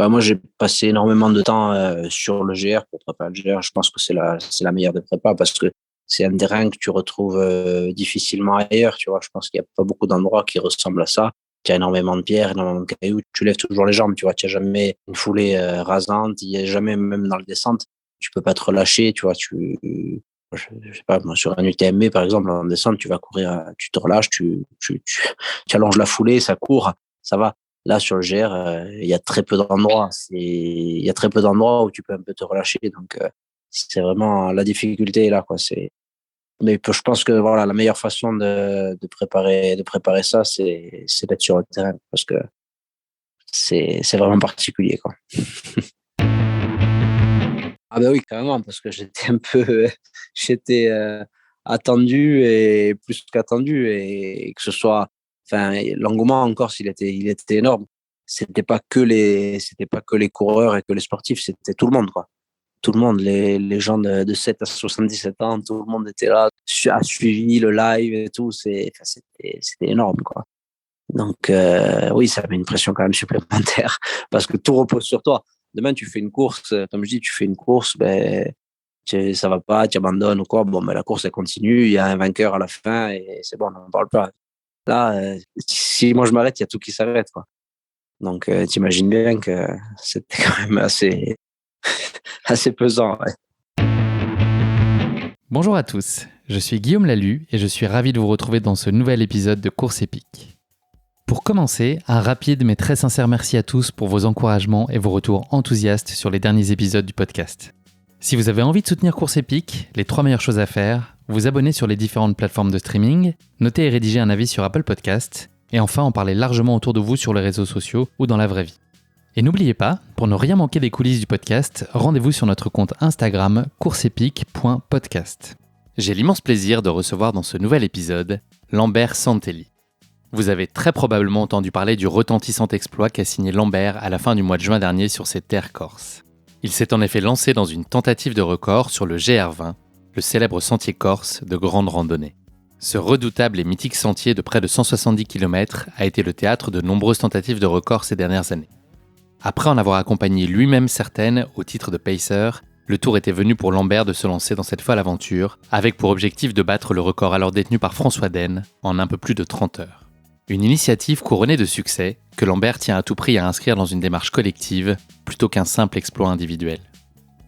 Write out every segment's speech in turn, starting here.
Bah, moi, j'ai passé énormément de temps sur le GR pour préparer le GR. Je pense que c'est la meilleure des prépas parce que c'est un terrain que tu retrouves difficilement ailleurs. Tu vois, je pense qu'il n'y a pas beaucoup d'endroits qui ressemblent à ça. Tu as énormément de pierres, énormément de cailloux. Tu lèves toujours les jambes. Tu vois, tu n'as jamais une foulée rasante. Il n'y a jamais, même dans le descente, tu peux pas te relâcher. Tu vois, je sais pas, moi, sur un UTMB, par exemple, en descente, tu vas courir, tu te relâches, tu allonges la foulée, ça court, ça va. Là, sur le GR, il y a très peu d'endroits. Il y a très peu d'endroits où tu peux un peu te relâcher. Donc, c'est vraiment la difficulté est là, quoi. Mais je pense que voilà, la meilleure façon de préparer ça, c'est d'être sur le terrain parce que c'est vraiment particulier, quoi. Ah ben oui, carrément, parce que j'étais un peu, j'étais attendu et plus qu'attendu et que ce soit, enfin, l'engouement en Corse, il était énorme. C'était pas que les coureurs et que les sportifs, c'était tout le monde, quoi. Tout le monde, les gens de 7 à 77 ans, tout le monde était là, a suivi le live et tout. Enfin, c'était énorme, quoi. Donc, oui, ça met une pression quand même supplémentaire parce que tout repose sur toi. Demain, tu fais une course, comme je dis, tu fais une course, ben, ça va pas, tu abandonnes ou quoi. Bon, ben, la course, elle continue, il y a un vainqueur à la fin et c'est bon, on n'en parle pas. Là, si moi je m'arrête, il y a tout qui s'arrête, quoi. Donc, t'imagines bien que c'était quand même assez pesant, ouais. Bonjour à tous, je suis Guillaume Lalu et je suis ravi de vous retrouver dans ce nouvel épisode de Course épique. Pour commencer, un rapide mais très sincère merci à tous pour vos encouragements et vos retours enthousiastes sur les derniers épisodes du podcast. Si vous avez envie de soutenir Course épique, les 3 meilleures choses à faire, vous abonner sur les différentes plateformes de streaming, noter et rédiger un avis sur Apple Podcasts, et enfin en parler largement autour de vous sur les réseaux sociaux ou dans la vraie vie. Et n'oubliez pas, pour ne rien manquer des coulisses du podcast, rendez-vous sur notre compte Instagram courseepique.podcast. J'ai l'immense plaisir de recevoir dans ce nouvel épisode Lambert Santelli. Vous avez très probablement entendu parler du retentissant exploit qu'a signé Lambert à la fin du mois de juin dernier sur ses terres corses. Il s'est en effet lancé dans une tentative de record sur le GR20, le célèbre sentier corse de grande randonnée. Ce redoutable et mythique sentier de près de 170 km a été le théâtre de nombreuses tentatives de record ces dernières années. Après en avoir accompagné lui-même certaines au titre de pacer, le tour était venu pour Lambert de se lancer dans cette folle aventure, avec pour objectif de battre le record alors détenu par François Dene en un peu plus de 30 heures. Une initiative couronnée de succès que Lambert tient à tout prix à inscrire dans une démarche collective plutôt qu'un simple exploit individuel.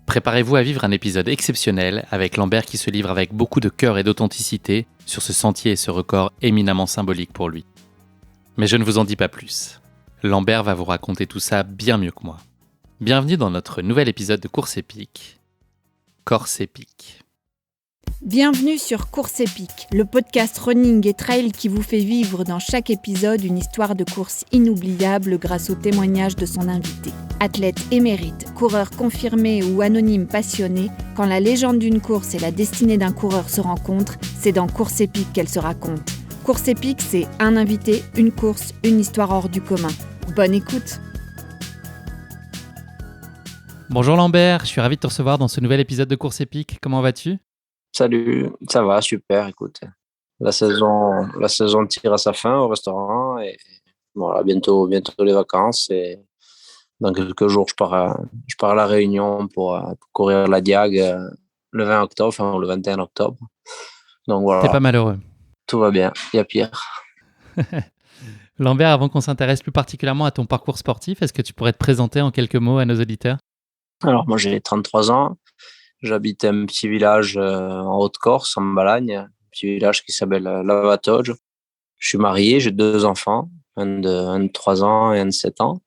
Préparez-vous à vivre un épisode exceptionnel avec Lambert qui se livre avec beaucoup de cœur et d'authenticité sur ce sentier et ce record éminemment symbolique pour lui. Mais je ne vous en dis pas plus. Lambert va vous raconter tout ça bien mieux que moi. Bienvenue dans notre nouvel épisode de Course épique, Corse épique. Bienvenue sur Course épique, le podcast running et trail qui vous fait vivre dans chaque épisode une histoire de course inoubliable grâce au témoignage de son invité. Athlète émérite, coureur confirmé ou anonyme passionné, quand la légende d'une course et la destinée d'un coureur se rencontrent, c'est dans Course épique qu'elle se raconte. Course épique, c'est un invité, une course, une histoire hors du commun. Bonne écoute. Bonjour Lambert, je suis ravi de te recevoir dans ce nouvel épisode de Course épique. Comment vas-tu ? Salut, ça va, super, écoute. La saison tire à sa fin au restaurant et voilà, bientôt les vacances et dans quelques jours, je pars à La Réunion pour courir la Diag le 20 octobre, enfin le 21 octobre. Donc T'es pas voilà, malheureux. tout va bien, il y a pire. Lambert, avant qu'on s'intéresse plus particulièrement à ton parcours sportif, est-ce que tu pourrais te présenter en quelques mots à nos auditeurs ? Alors moi j'ai 33 ans, j'habite un petit village en Haute-Corse, en Balagne, un petit village qui s'appelle Lavatoge. Je suis marié, j'ai 2 enfants, un de 3 ans et un de 7 ans.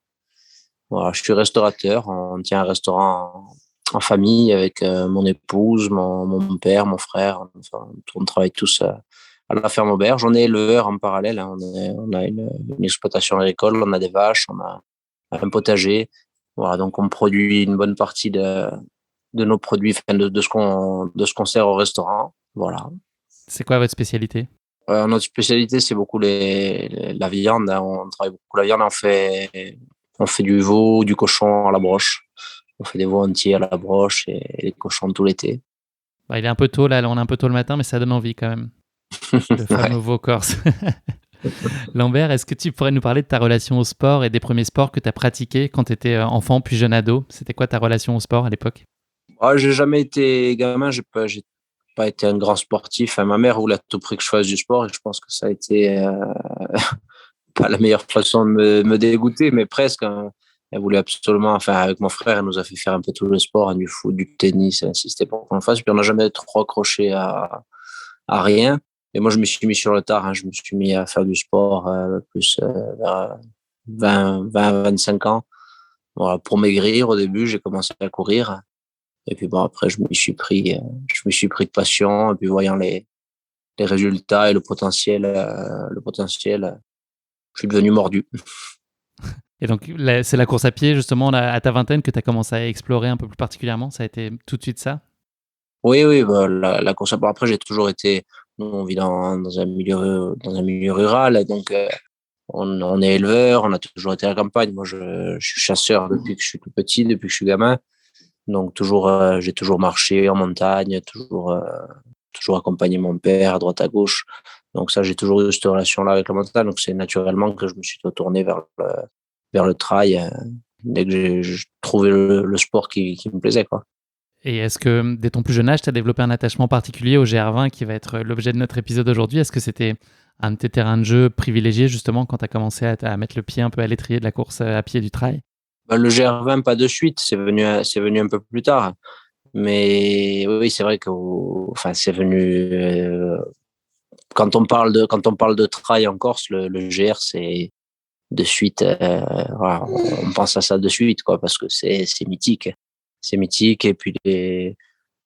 Voilà, je suis restaurateur, on tient un restaurant en famille avec mon épouse, mon père, mon frère. Enfin, on travaille tous à la ferme auberge. On est éleveur en parallèle, hein. On a une exploitation agricole, on a des vaches, on a un potager. Voilà, donc on produit une bonne partie de nos produits, enfin de ce qu'on sert au restaurant. Voilà. C'est quoi votre spécialité ? Notre spécialité, c'est beaucoup la viande, hein. On travaille beaucoup la viande. On fait du veau, du cochon à la broche. On fait des veaux entiers à la broche et des cochons tout l'été. Il est un peu tôt là, on est un peu tôt le matin, mais ça donne envie quand même. Le fameux Ouais. veau corse. Lambert, est-ce que tu pourrais nous parler de ta relation au sport et des premiers sports que tu as pratiqués quand tu étais enfant puis jeune ado? C'était quoi ta relation au sport à l'époque? J'ai jamais été gamin, j'ai pas été un grand sportif. Enfin, ma mère voulait à tout prix que je fasse du sport et je pense que ça a été pas la meilleure façon de me dégoûter, mais presque, hein. Elle voulait absolument, enfin, avec mon frère, elle nous a fait faire un peu tout le sport, hein, du foot, du tennis, elle insistait pour qu'on le fasse. Puis on n'a jamais trop accroché à rien. Et moi, je me suis mis sur le tard, hein. Je me suis mis à faire du sport plus vers 25 ans. Voilà, pour maigrir, au début, j'ai commencé à courir. Et puis bon, après, je me suis pris de passion. Et puis voyant les résultats et le potentiel, je suis devenu mordu. Et donc, c'est la course à pied, justement, à ta vingtaine, que tu as commencé à explorer un peu plus particulièrement. Ça a été tout de suite ça? Oui, bah, la course à pied. Après, j'ai toujours été, nous, on vit dans un milieu rural. Donc, on est éleveur, on a toujours été à la campagne. Moi, je suis chasseur depuis que je suis tout petit, depuis que je suis gamin. Donc, j'ai toujours marché en montagne, toujours accompagné mon père à droite à gauche. Donc ça, j'ai toujours eu cette relation-là avec la montagne. Donc c'est naturellement que je me suis tourné vers le trail dès que j'ai trouvé le sport qui me plaisait, quoi. Et est-ce que, dès ton plus jeune âge, tu as développé un attachement particulier au GR20 qui va être l'objet de notre épisode aujourd'hui? Est-ce que c'était un de tes terrains de jeu privilégiés, justement, quand tu as commencé à mettre le pied un peu à l'étrier de la course à pied du trail? Bah, le GR20, pas de suite, c'est venu un peu plus tard. Mais oui, c'est vrai que, enfin, c'est venu, quand on parle de trail en Corse, le GR, c'est de suite, voilà, on pense à ça de suite, quoi, parce que c'est mythique. C'est mythique, et puis les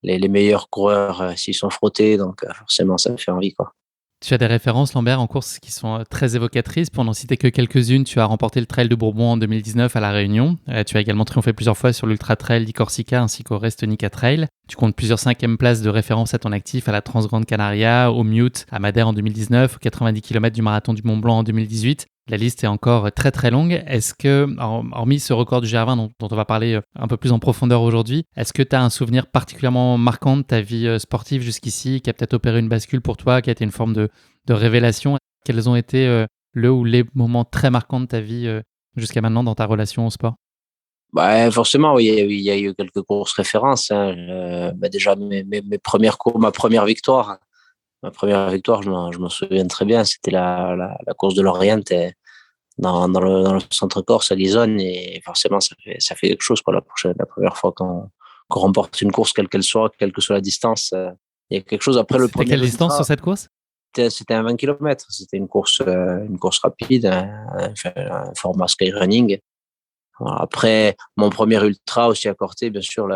meilleurs coureurs s'y sont frottés, donc forcément, ça fait envie, quoi. Tu as des références, Lambert, en course qui sont très évocatrices. Pour n'en citer que quelques-unes, tu as remporté le Trail de Bourbon en 2019 à La Réunion. Tu as également triomphé plusieurs fois sur l'Ultra Trail di Corsica ainsi qu'au Restonica Trail. Tu comptes plusieurs 5e places de référence à ton actif à la Transgrande Canaria, au Mute, à Madère en 2019, aux 90 km du Marathon du Mont Blanc en 2018. La liste est encore très très longue. Est-ce que, hormis ce record du GR20 dont on va parler un peu plus en profondeur aujourd'hui, est-ce que tu as un souvenir particulièrement marquant de ta vie sportive jusqu'ici, qui a peut-être opéré une bascule pour toi, qui a été une forme de révélation? Quels ont été le ou les moments très marquants de ta vie jusqu'à maintenant dans ta relation au sport? Bah, forcément, oui, il y a eu quelques courses références, hein. Déjà, mes premières courses, ma première victoire. Ma première victoire, je m'en souviens très bien. C'était la course de l'Orient dans le centre Corse à Lisonne, et forcément, ça fait quelque chose, quoi. La première fois qu'on remporte une course, quelle qu'elle soit, quelle que soit la distance, il y a quelque chose. Après le C'était premier quelle distance sur ultra, cette course? c'était un 20 km. C'était une course rapide, un format skyrunning. Voilà. Après, mon premier ultra aussi à Corté, bien sûr,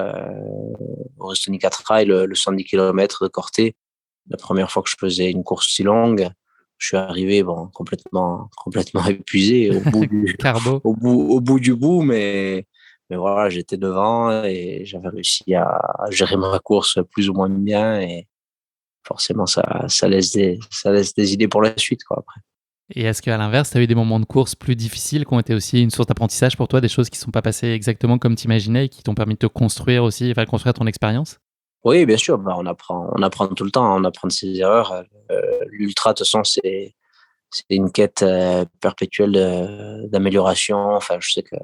au Restonica Trail, le 110 km de Corté. La première fois que je faisais une course si longue, je suis arrivé, bon, complètement épuisé Carbo. au bout du bout, mais voilà, j'étais devant et j'avais réussi à gérer ma course plus ou moins bien, et forcément, ça laisse des idées pour la suite, quoi, après. Et est-ce qu'à l'inverse, tu as eu des moments de course plus difficiles qui ont été aussi une source d'apprentissage pour toi, des choses qui ne sont pas passées exactement comme tu imaginais et qui t'ont permis de te construire aussi, enfin, construire ton expérience? Oui, bien sûr, bah, on apprend tout le temps, on apprend de ses erreurs. L'ultra, de toute façon, c'est une quête perpétuelle d'amélioration. Enfin, je sais que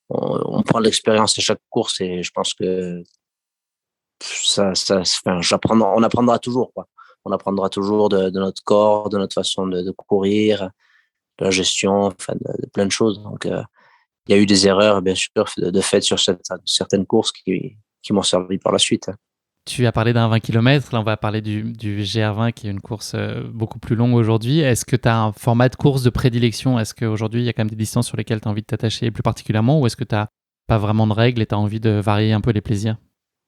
on prend de l'expérience à chaque course, et je pense que enfin, on apprendra toujours, quoi. On apprendra toujours de notre corps, de notre façon de courir, de la gestion, enfin, de plein de choses. Donc, il y a eu des erreurs, bien sûr, de fait sur certaines courses qui m'ont servi par la suite. Tu as parlé d'un 20 km, là on va parler du GR20 qui est une course beaucoup plus longue aujourd'hui. Est-ce que tu as un format de course de prédilection? Est-ce qu'aujourd'hui il y a quand même des distances sur lesquelles tu as envie de t'attacher plus particulièrement, ou est-ce que tu n'as pas vraiment de règles et tu as envie de varier un peu les plaisirs?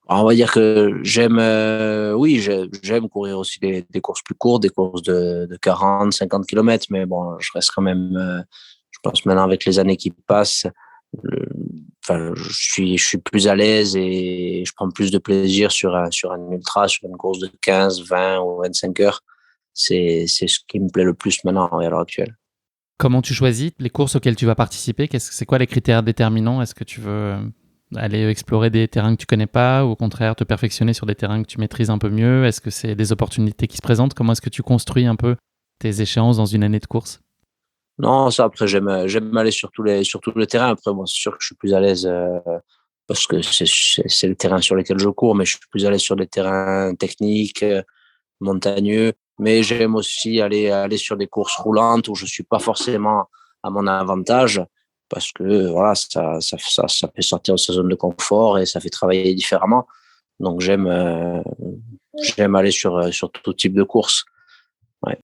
Alors, on va dire que oui, j'aime courir aussi des courses plus courtes, des courses de 40, 50 km, mais bon, je reste quand même, je pense maintenant avec les années qui passent, enfin, je suis plus à l'aise et je prends plus de plaisir sur un ultra, sur une course de 15, 20 ou 25 heures. C'est ce qui me plaît le plus maintenant à l'heure actuelle. Comment tu choisis les courses auxquelles tu vas participer? C'est quoi les critères déterminants? Est-ce que tu veux aller explorer des terrains que tu connais pas, ou au contraire te perfectionner sur des terrains que tu maîtrises un peu mieux? Est-ce que c'est des opportunités qui se présentent? Comment est-ce que tu construis un peu tes échéances dans une année de course? Non, ça après j'aime aller sur tous les terrains. Après moi, c'est sûr que je suis plus à l'aise, parce que c'est le terrain sur lesquels je cours, mais je suis plus à l'aise sur des terrains techniques, montagneux. Mais j'aime aussi aller sur des courses roulantes où je suis pas forcément à mon avantage parce que voilà, ça fait sortir de sa zone de confort et ça fait travailler différemment. Donc j'aime aller sur tout type de course. Ouais.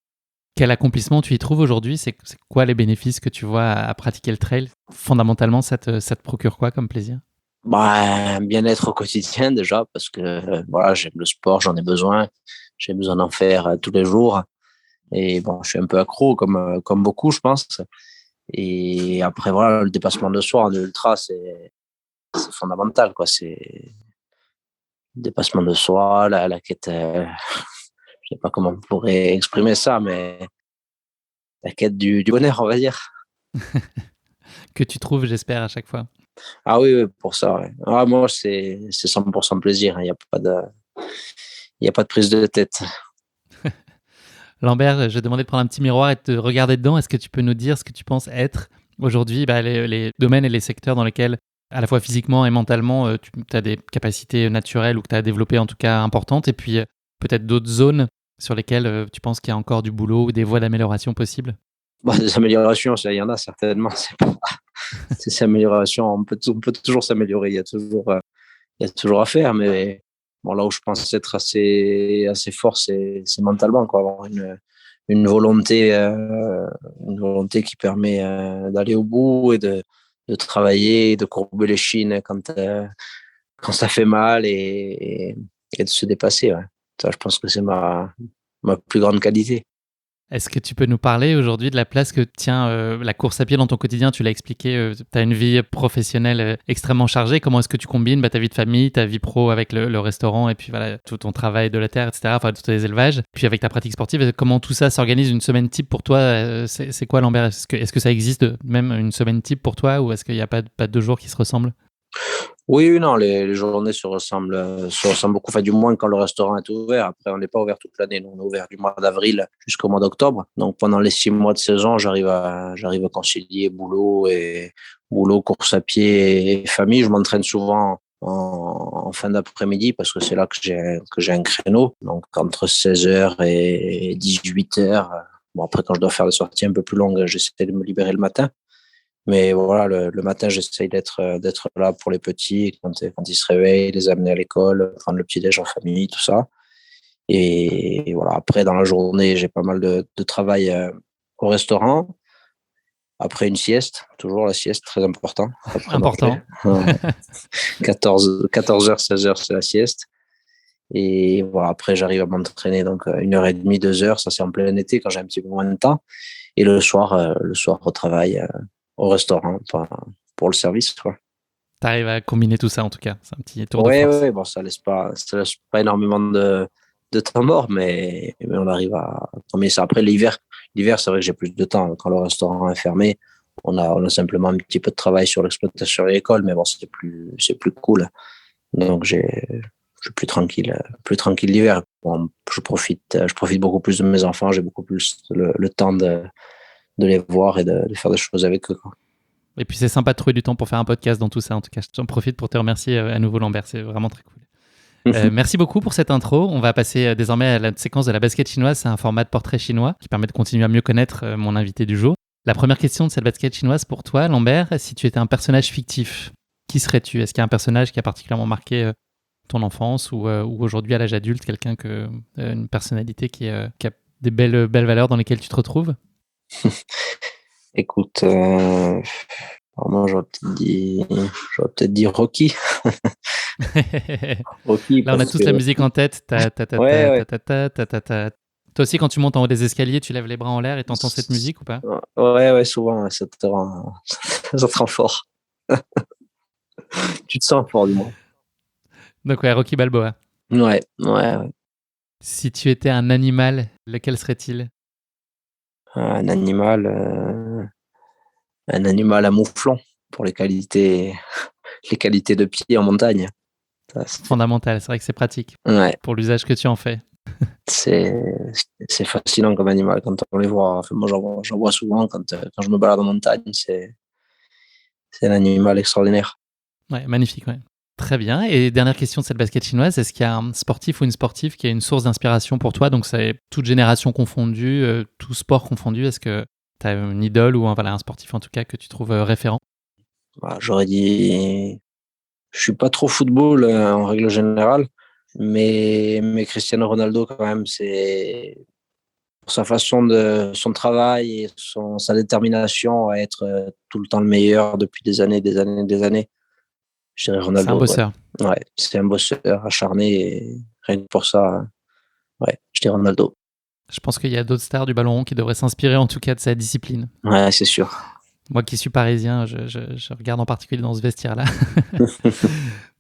Quel accomplissement tu y trouves aujourd'hui? C'est quoi les bénéfices que tu vois à pratiquer le trail? Fondamentalement, ça te procure quoi comme plaisir? Bah, un bien-être au quotidien déjà parce que voilà, j'aime le sport, j'en ai besoin. J'ai besoin d'en faire tous les jours. Et bon, je suis un peu accro comme beaucoup, je pense. Et après, voilà, le dépassement de soi en ultra, c'est fondamental, quoi. C'est le dépassement de soi, la quête, je sais pas comment on pourrait exprimer ça, mais la quête du bonheur, on va dire. Que tu trouves, j'espère, à chaque fois. Ah oui, oui, pour ça, ouais. Ah, moi, c'est 100% plaisir, hein. Il y a pas de prise de tête. Lambert, je vais demander de prendre un petit miroir et de te regarder dedans. Est-ce que tu peux nous dire ce que tu penses être aujourd'hui les domaines et les secteurs dans lesquels, à la fois physiquement et mentalement, tu as des capacités naturelles ou que tu as développées en tout cas importantes, et puis peut-être d'autres zones sur lesquelles tu penses qu'il y a encore du boulot ou des voies d'amélioration possibles? Bah, des améliorations, ça, il y en a certainement. Ces améliorations, on peut toujours s'améliorer. Il y a toujours à faire, mais bon, là où je pense être assez fort, c'est mentalement, quoi. Avoir une volonté, une volonté qui permet d'aller au bout et de travailler, de courber les chines quand ça fait mal et de se dépasser. Ouais. Ça, je pense que c'est ma plus grande qualité. Est-ce que tu peux nous parler aujourd'hui de la place que tient la course à pied dans ton quotidien? Tu l'as expliqué, tu as une vie professionnelle extrêmement chargée. Comment est-ce que tu combines ta vie de famille, ta vie pro avec le restaurant et puis voilà, tout ton travail de la terre, etc., enfin, tous tes élevages, puis avec ta pratique sportive? Comment tout ça s'organise une semaine type pour toi? C'est quoi, Lambert? Est-ce que ça existe même une semaine type pour toi, ou est-ce qu'il n'y a pas 2 jours qui se ressemblent? Oui, oui, non, les journées se ressemblent beaucoup, enfin, du moins quand le restaurant est ouvert. Après, on n'est pas ouvert toute l'année. Nous, on est ouvert du mois d'avril jusqu'au mois d'octobre. Donc, pendant les 6 mois de saison, j'arrive à concilier boulot, course à pied et famille. Je m'entraîne souvent en fin d'après-midi parce que c'est là que j'ai un créneau. Donc, entre 16h et 18h. Bon, après, quand je dois faire des sorties un peu plus longues, j'essaie de me libérer le matin. Mais voilà, le matin, j'essaye d'être là pour les petits quand ils se réveillent, les amener à l'école, prendre le petit-déj en famille, tout ça. Et voilà, après, dans la journée, j'ai pas mal de travail au restaurant. Après une sieste, toujours la sieste, très important. Après Important. manger. 14h, 16h, c'est la sieste. Et voilà, après, j'arrive à m'entraîner donc 1h30, 2h. Ça, c'est en plein été quand j'ai un petit peu moins de temps. Et le soir, au travail, au restaurant, pour le service, quoi. Tu arrives à combiner tout ça en tout cas. C'est un petit tour de Ouais, force. ouais, bon, ça laisse pas énormément de temps mort, mais on arrive à combiner ça. Après, l'hiver, c'est vrai que j'ai plus de temps. Quand le restaurant est fermé, on a simplement un petit peu de travail sur l'exploitation de l'école, mais bon, c'est plus cool. Donc, je suis plus tranquille l'hiver. Bon, je profite beaucoup plus de mes enfants, j'ai beaucoup plus le temps de les voir et de faire des choses avec eux, quoi. Et puis c'est sympa de trouver du temps pour faire un podcast dans tout ça. En tout cas, j'en profite pour te remercier à nouveau, Lambert. C'est vraiment très cool. Merci beaucoup pour cette intro. On va passer désormais à la séquence de la basket chinoise. C'est un format de portrait chinois qui permet de continuer à mieux connaître mon invité du jour. La première question de cette basket chinoise pour toi, Lambert: si tu étais un personnage fictif, qui serais-tu? Est-ce qu'il y a un personnage qui a particulièrement marqué ton enfance ou aujourd'hui à l'âge adulte, une personnalité qui a des belles valeurs dans lesquelles tu te retrouves? Écoute, alors moi j'aurais peut-être dit Rocky. Rocky Là, on a parce tous que la musique en tête. Ta, ta, ta, ouais, ta, ouais, ta, ta, ta, ta, ta. Toi aussi, quand tu montes en haut des escaliers, tu lèves les bras en l'air et t'entends cette musique ou pas? ouais, ouais, souvent ouais, ça te rend fort. Tu te sens fort du moins. Donc ouais, Rocky Balboa. Ouais, ouais, ouais. Si tu étais un animal, lequel serait-il? Un animal à mouflon pour les qualités de pied en montagne. Ça, Fondamental, c'est vrai que c'est pratique ouais, pour l'usage que tu en fais. C'est, c'est fascinant comme animal quand on les voit. Enfin, moi, j'en vois souvent quand je me balade en montagne. C'est un animal extraordinaire. Ouais, magnifique, ouais. Très bien. Et dernière question de cette basket chinoise, est-ce qu'il y a un sportif ou une sportive qui a une source d'inspiration pour toi? Donc, c'est toute génération confondue, tout sport confondu. Est-ce que tu as une idole ou un sportif en tout cas que tu trouves référent? Voilà, j'aurais dit, je suis pas trop football en règle générale, mais Cristiano Ronaldo quand même, c'est pour sa façon de son travail et sa détermination à être tout le temps le meilleur depuis des années, des années, des années. Je dirais C'est un Ronaldo, ouais. bosseur. Ouais, c'est un bosseur acharné et rien que pour ça, ouais, je dirais Ronaldo. Je pense qu'il y a d'autres stars du ballon rond qui devraient s'inspirer en tout cas de sa discipline. Ouais, c'est sûr. Moi qui suis parisien, je regarde en particulier dans ce vestiaire-là.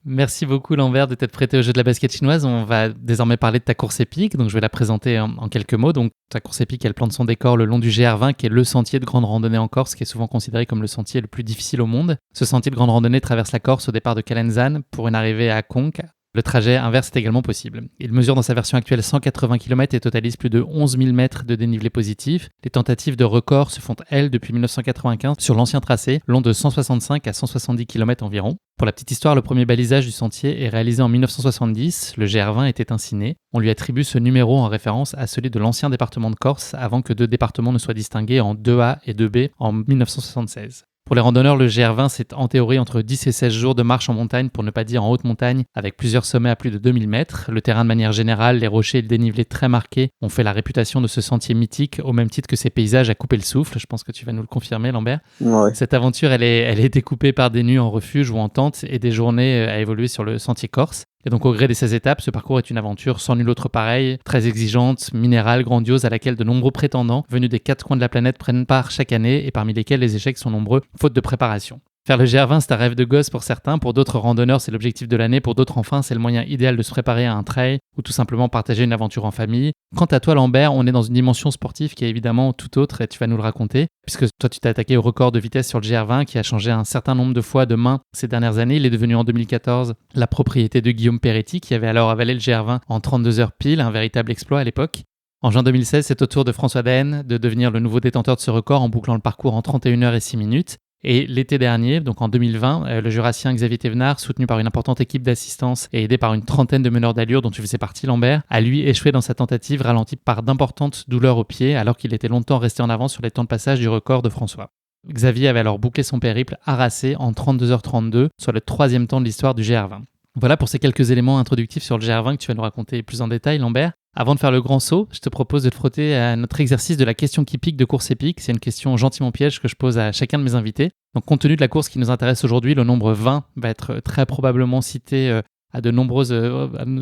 Merci beaucoup Lambert de t'être prêté au jeu de la basket chinoise. On va désormais parler de ta course épique, donc je vais la présenter en quelques mots. Donc ta course épique, elle plante son décor le long du GR20, qui est le sentier de grande randonnée en Corse, qui est souvent considéré comme le sentier le plus difficile au monde. Ce sentier de grande randonnée traverse la Corse au départ de Calenzane pour une arrivée à Conques. Le trajet inverse est également possible. Il mesure dans sa version actuelle 180 km et totalise plus de 11 000 mètres de dénivelé positif. Les tentatives de record se font, elles, depuis 1995 sur l'ancien tracé, long de 165 à 170 km environ. Pour la petite histoire, le premier balisage du sentier est réalisé en 1970. Le GR20 était ainsi né. On lui attribue ce numéro en référence à celui de l'ancien département de Corse avant que deux départements ne soient distingués en 2A et 2B en 1976. Pour les randonneurs, le GR20, c'est en théorie entre 10 et 16 jours de marche en montagne, pour ne pas dire en haute montagne, avec plusieurs sommets à plus de 2000 mètres. Le terrain de manière générale, les rochers et le dénivelé très marqués ont fait la réputation de ce sentier mythique, au même titre que ses paysages à couper le souffle. Je pense que tu vas nous le confirmer, Lambert. Ouais. Cette aventure, elle est découpée par des nuits en refuge ou en tente et des journées à évoluer sur le sentier corse. Et donc au gré de ces étapes, ce parcours est une aventure sans nul autre pareil, très exigeante, minérale, grandiose, à laquelle de nombreux prétendants venus des quatre coins de la planète prennent part chaque année et parmi lesquels les échecs sont nombreux, faute de préparation. Faire le GR20, c'est un rêve de gosse pour certains, pour d'autres randonneurs, c'est l'objectif de l'année, pour d'autres enfin, c'est le moyen idéal de se préparer à un trail ou tout simplement partager une aventure en famille. Quant à toi Lambert, on est dans une dimension sportive qui est évidemment tout autre et tu vas nous le raconter, puisque toi tu t'es attaqué au record de vitesse sur le GR20 qui a changé un certain nombre de fois de main ces dernières années. Il est devenu en 2014 la propriété de Guillaume Peretti qui avait alors avalé le GR20 en 32 heures pile, un véritable exploit à l'époque. En juin 2016, c'est au tour de François Daen de devenir le nouveau détenteur de ce record en bouclant le parcours en 31 heures et 6 minutes. Et l'été dernier, donc en 2020, le Jurassien Xavier Thévenard, soutenu par une importante équipe d'assistance et aidé par une trentaine de meneurs d'allure dont tu faisais partie Lambert, a lui échoué dans sa tentative, ralenti par d'importantes douleurs au pied alors qu'il était longtemps resté en avance sur les temps de passage du record de François. Xavier avait alors bouclé son périple harassé en 32h32, soit le troisième temps de l'histoire du GR20. Voilà pour ces quelques éléments introductifs sur le GR20 que tu vas nous raconter plus en détail, Lambert. Avant de faire le grand saut, je te propose de te frotter à notre exercice de la question qui pique de course épique. C'est une question gentiment piège que je pose à chacun de mes invités. Donc, compte tenu de la course qui nous intéresse aujourd'hui, le nombre 20 va être très probablement cité à de nombreuses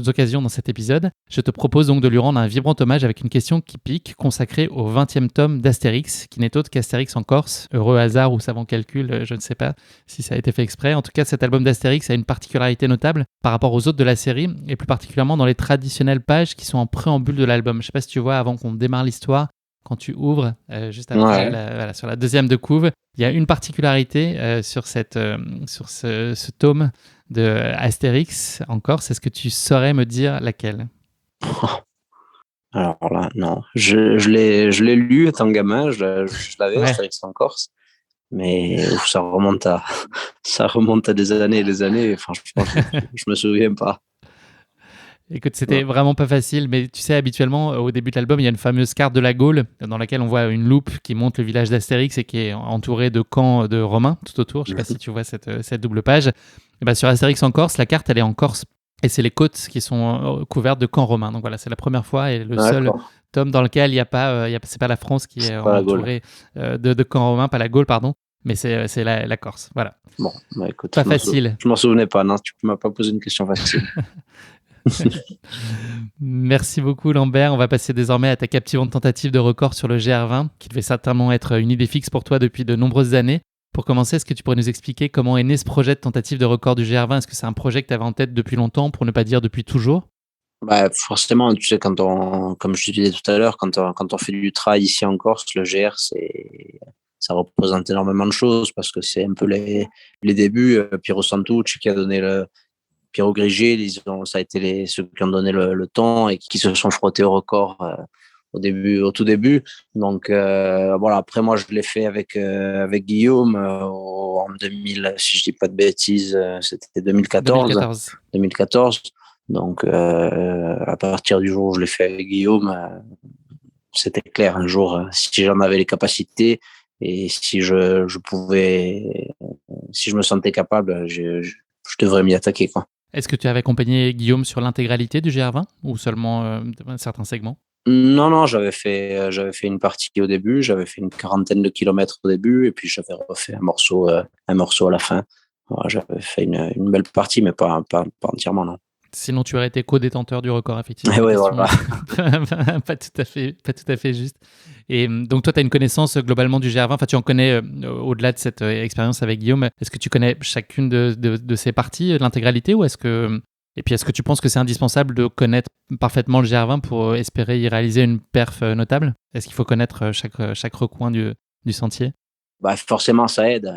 occasions dans cet épisode. Je te propose donc de lui rendre un vibrant hommage avec une question qui pique consacrée au 20e tome d'Astérix, qui n'est autre qu'Astérix en Corse. Heureux hasard ou savant calcul, je ne sais pas si ça a été fait exprès. En tout cas, cet album d'Astérix a une particularité notable par rapport aux autres de la série, et plus particulièrement dans les traditionnelles pages qui sont en préambule de l'album. Je ne sais pas si tu vois, avant qu'on démarre l'histoire, quand tu ouvres, juste après, Ouais. sur la deuxième de couve, il y a une particularité sur ce tome de Astérix en Corse. Est-ce que tu saurais me dire laquelle? Alors là, non. Je l'ai lu étant gamin, je l'avais, Ouais. Astérix en Corse, mais ça remonte à des années et des années. Et franchement, je me souviens pas. Écoute, c'était vraiment pas facile, mais tu sais, habituellement, au début de l'album, il y a une fameuse carte de la Gaule dans laquelle on voit une loupe qui montre le village d'Astérix et qui est entourée de camps de Romains tout autour. Je sais pas si tu vois cette double page. Et ben, sur Astérix en Corse, la carte, elle est en Corse. Et c'est les côtes qui sont couvertes de camps romains. Donc voilà, c'est la première fois et le seul D'accord. tome dans lequel il y a pas, c'est pas la France qui est C'est pas la Gaule. entourée de camps romains, pas la Gaule, pardon, mais c'est la Corse. Voilà. Bon, bah écoute, Pas facile. je m'en souvenais pas. Non, tu m'as pas posé une question facile. Merci beaucoup Lambert. On va passer désormais à ta captivante tentative de record sur le GR20, qui devait certainement être une idée fixe pour toi depuis de nombreuses années. Pour commencer, est-ce que tu pourrais nous expliquer comment est né ce projet de tentative de record du GR20? Est-ce que c'est un projet que tu avais en tête depuis longtemps, pour ne pas dire depuis toujours? Bah, forcément, tu sais, comme je te disais tout à l'heure, quand on fait du trail ici en Corse, le GR, ça représente énormément de choses parce que c'est un peu les débuts. Piero Santucci qui a donné Pierrot Grigé, ça a été ceux qui ont donné le ton et qui se sont frottés au record au tout début. Donc voilà, après moi je l'ai fait avec Guillaume en 2000, si je dis pas de bêtises, c'était 2014. 2014. Donc à partir du jour où je l'ai fait avec Guillaume, c'était clair un jour si j'en avais les capacités et si je pouvais, si je me sentais capable, je devrais m'y attaquer, quoi. Est-ce que tu avais accompagné Guillaume sur l'intégralité du GR20 ou seulement un certain segment? Non, j'avais fait une partie au début, j'avais fait une quarantaine de kilomètres au début, et puis j'avais refait un morceau à la fin. Voilà, j'avais fait une belle partie, mais pas entièrement, non. Sinon, tu aurais été co-détenteur du record, effectivement. Et La ouais, question voilà. pas tout à fait juste. Et donc, toi, tu as une connaissance globalement du GR20. Enfin, tu en connais au-delà de cette expérience avec Guillaume. Est-ce que tu connais chacune de ces parties, l'intégralité, ou est-ce que et puis, est-ce que tu penses que c'est indispensable de connaître parfaitement le GR20 pour espérer y réaliser une perf notable? Est-ce qu'il faut connaître chaque recoin du sentier? Bah, forcément, ça aide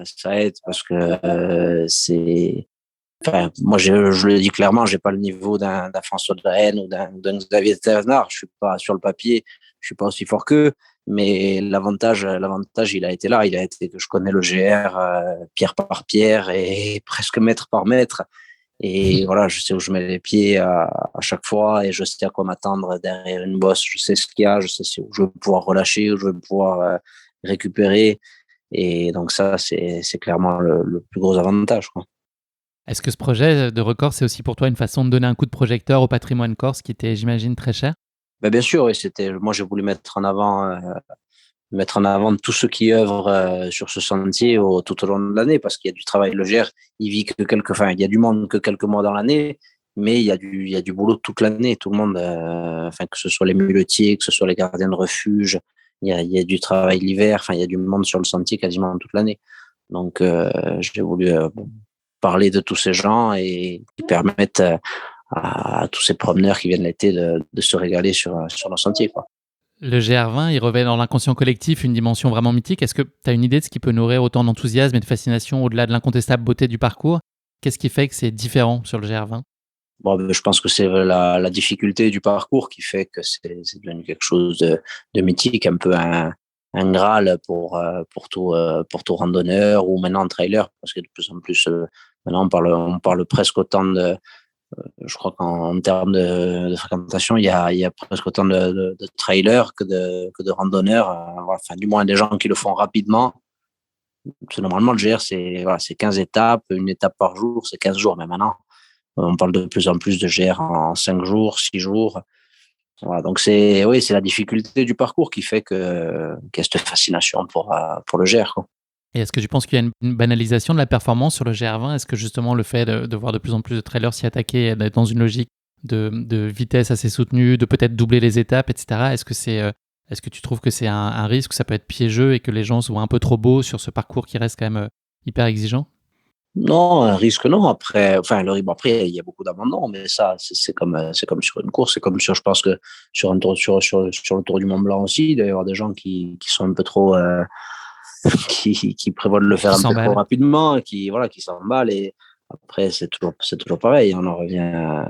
parce que c'est. Enfin, moi, je le dis clairement, j'ai pas le niveau d'un François de la Haine ou d'un Xavier Thévenard. Je suis pas sur le papier, je suis pas aussi fort qu'eux, mais l'avantage, il a été là. Il a été que je connais le GR pierre par pierre et presque mètre par mètre. Et voilà, je sais où je mets les pieds à chaque fois et je sais à quoi m'attendre derrière une bosse. Je sais ce qu'il y a, je sais où je vais pouvoir relâcher, où je vais pouvoir récupérer. Et donc ça, c'est clairement le plus gros avantage, quoi. Est-ce que ce projet de record, c'est aussi pour toi une façon de donner un coup de projecteur au patrimoine corse qui était, j'imagine, très cher? Ben, bien sûr, oui, moi j'ai voulu mettre en avant tous ceux qui œuvrent sur ce sentier tout au long de l'année, parce qu'il y a du travail. Le GR, il vit que enfin, il y a du monde que quelques mois dans l'année, mais il y a du boulot toute l'année. Tout le monde, enfin, que ce soit les muletiers, que ce soit les gardiens de refuge, il y a du travail l'hiver. Enfin, il y a du monde sur le sentier quasiment toute l'année. Donc, j'ai voulu parler de tous ces gens et qui permettent à tous ces promeneurs qui viennent l'été de se régaler sur le sentier, quoi. Le GR20, il revêt dans l'inconscient collectif une dimension vraiment mythique. Est-ce que tu as une idée de ce qui peut nourrir autant d'enthousiasme et de fascination au-delà de l'incontestable beauté du parcours? Qu'est-ce qui fait que c'est différent sur le GR20? Bon, je pense que c'est la difficulté du parcours qui fait que c'est devenu quelque chose de mythique, un peu un Graal pour tout randonneur ou maintenant trailer, parce que de plus en plus, maintenant on parle presque autant je crois qu'en termes de fréquentation, il y a presque autant de trailers que de randonneurs, voilà, enfin, du moins des gens qui le font rapidement. Parce que normalement, le GR, c'est 15 étapes, une étape par jour, c'est 15 jours, mais maintenant, on parle de plus en plus de GR en 5 jours, 6 jours. Voilà, donc oui, c'est la difficulté du parcours qui fait qu'il y a cette fascination pour le GR, quoi. Et est-ce que tu penses qu'il y a une banalisation de la performance sur le GR20? Est-ce que justement le fait de voir de plus en plus de trailers s'y attaquer et d'être dans une logique de vitesse assez soutenue, de peut-être doubler les étapes, etc., est-ce que tu trouves que c'est un risque, que ça peut être piégeux et que les gens sont un peu trop beaux sur ce parcours qui reste quand même hyper exigeant? Non, un risque, non. Après, enfin, après, il y a beaucoup d'abandon, mais ça, c'est comme sur une course, c'est comme sur, je pense que sur un tour, sur le Tour du Mont Blanc aussi, il doit y avoir des gens qui sont un peu trop, qui prévoient de le faire Qui un peu trop s'emballe. rapidement, qui s'emballent. Et après, c'est toujours pareil. On en revient.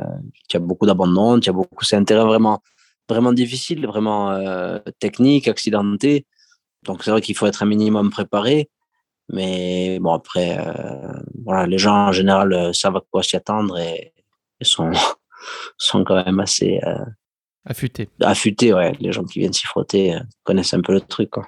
Il y a beaucoup d'abandon, c'est un terrain vraiment, vraiment difficile, vraiment technique, accidenté. Donc c'est vrai qu'il faut être un minimum préparé. Mais bon, après, voilà, les gens en général savent à quoi s'y attendre et sont quand même assez Affûté. affûtés. Ouais. Les gens qui viennent s'y frotter connaissent un peu le truc, quoi.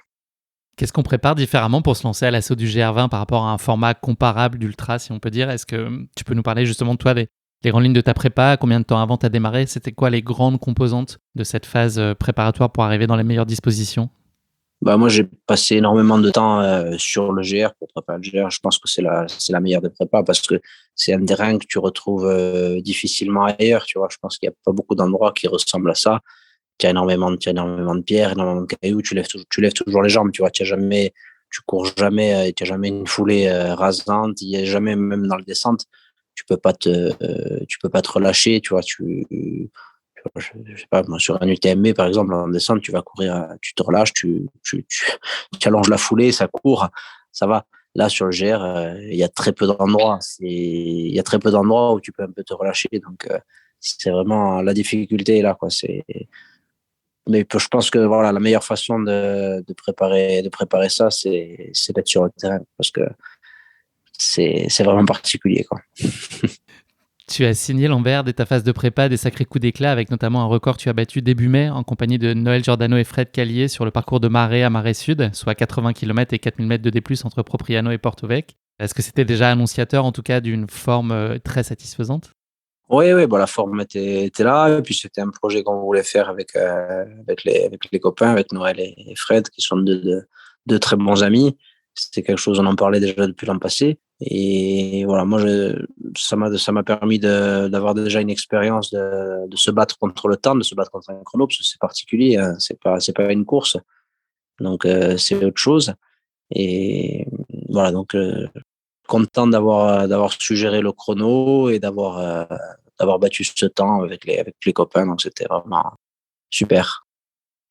Qu'est-ce qu'on prépare différemment pour se lancer à l'assaut du GR20 par rapport à un format comparable d'ultra, si on peut dire? Est-ce que tu peux nous parler justement de toi, les grandes lignes de ta prépa? Combien de temps avant tu as démarré? C'était quoi les grandes composantes de cette phase préparatoire pour arriver dans les meilleures dispositions? Bah, moi, j'ai passé énormément de temps sur le GR pour préparer le GR. Je pense que c'est la meilleure des prépas parce que c'est un terrain que tu retrouves difficilement ailleurs. Tu vois, je pense qu'il n'y a pas beaucoup d'endroits qui ressemblent à ça. Tu as énormément de pierres, énormément de cailloux. Tu lèves toujours les jambes. Tu vois, tu cours jamais, tu n'as jamais une foulée rasante. Il n'y a jamais, même dans le descente, tu peux pas te relâcher. Tu vois, je sais pas, moi, sur un UTMB, par exemple, en descente, tu vas courir, tu te relâches, tu allonges la foulée, ça court, ça va. Là, sur le GR, il y a très peu d'endroits. Il y a très peu d'endroits où tu peux un peu te relâcher. Donc, c'est vraiment la difficulté est là, quoi. Mais je pense que voilà, la meilleure façon de préparer ça, c'est d'être sur le terrain parce que c'est vraiment particulier, quoi. Tu as signé, Lambert, dès ta phase de prépa, des sacrés coups d'éclat, avec notamment un record que tu as battu début mai en compagnie de Noël Giordano et Fred Callier sur le parcours de Marais à Marais Sud, soit 80 km et 4000 mètres de D+, entre Propriano et Porto-Vec. Est-ce que c'était déjà annonciateur, en tout cas, d'une forme très satisfaisante? Oui, oui, bon, la forme était là. Et puis, c'était un projet qu'on voulait faire avec les copains, avec Noël et Fred, qui sont deux très bons amis. C'était quelque chose, on en parlait déjà depuis l'an passé. Et voilà, moi, ça m'a permis d'avoir déjà une expérience de se battre contre le temps, de se battre contre un chrono, parce que c'est particulier, hein, c'est pas une course. Donc, c'est autre chose. Et voilà, donc, content d'avoir su gérer le chrono et d'avoir battu ce temps avec les copains. Donc, c'était vraiment super.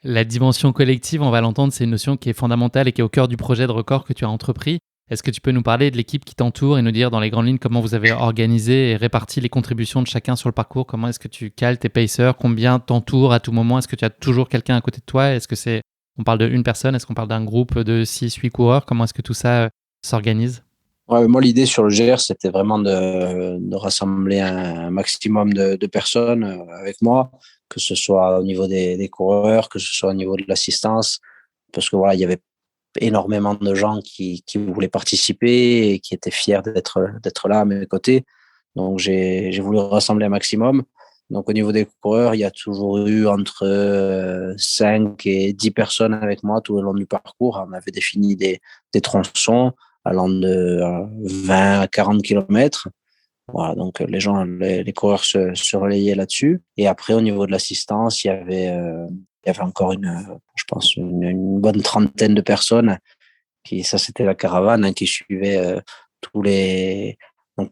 La dimension collective, on va l'entendre, c'est une notion qui est fondamentale et qui est au cœur du projet de record que tu as entrepris. Est-ce que tu peux nous parler de l'équipe qui t'entoure et nous dire dans les grandes lignes comment vous avez organisé et réparti les contributions de chacun sur le parcours? Comment est-ce que tu cales tes pacers? Combien t'entourent à tout moment? Est-ce que tu as toujours quelqu'un à côté de toi? On parle d'une personne? Est-ce qu'on parle d'un groupe de 6, 8 coureurs? Comment est-ce que tout ça s'organise? Ouais, moi, l'idée sur le GR, c'était vraiment de rassembler un maximum de personnes avec moi, que ce soit au niveau des coureurs, que ce soit au niveau de l'assistance, parce que voilà, il y avait énormément de gens qui voulaient participer et qui étaient fiers d'être là à mes côtés. Donc, j'ai voulu rassembler un maximum. Donc, au niveau des coureurs, il y a toujours eu entre 5 et 10 personnes avec moi tout au long du parcours. On avait défini des tronçons allant de 20 à 40 kilomètres. Voilà, donc les coureurs se relayaient là-dessus. Et après, au niveau de l'assistance, il y avait encore je pense, une bonne trentaine de personnes ça c'était la caravane, hein, qui suivait tous les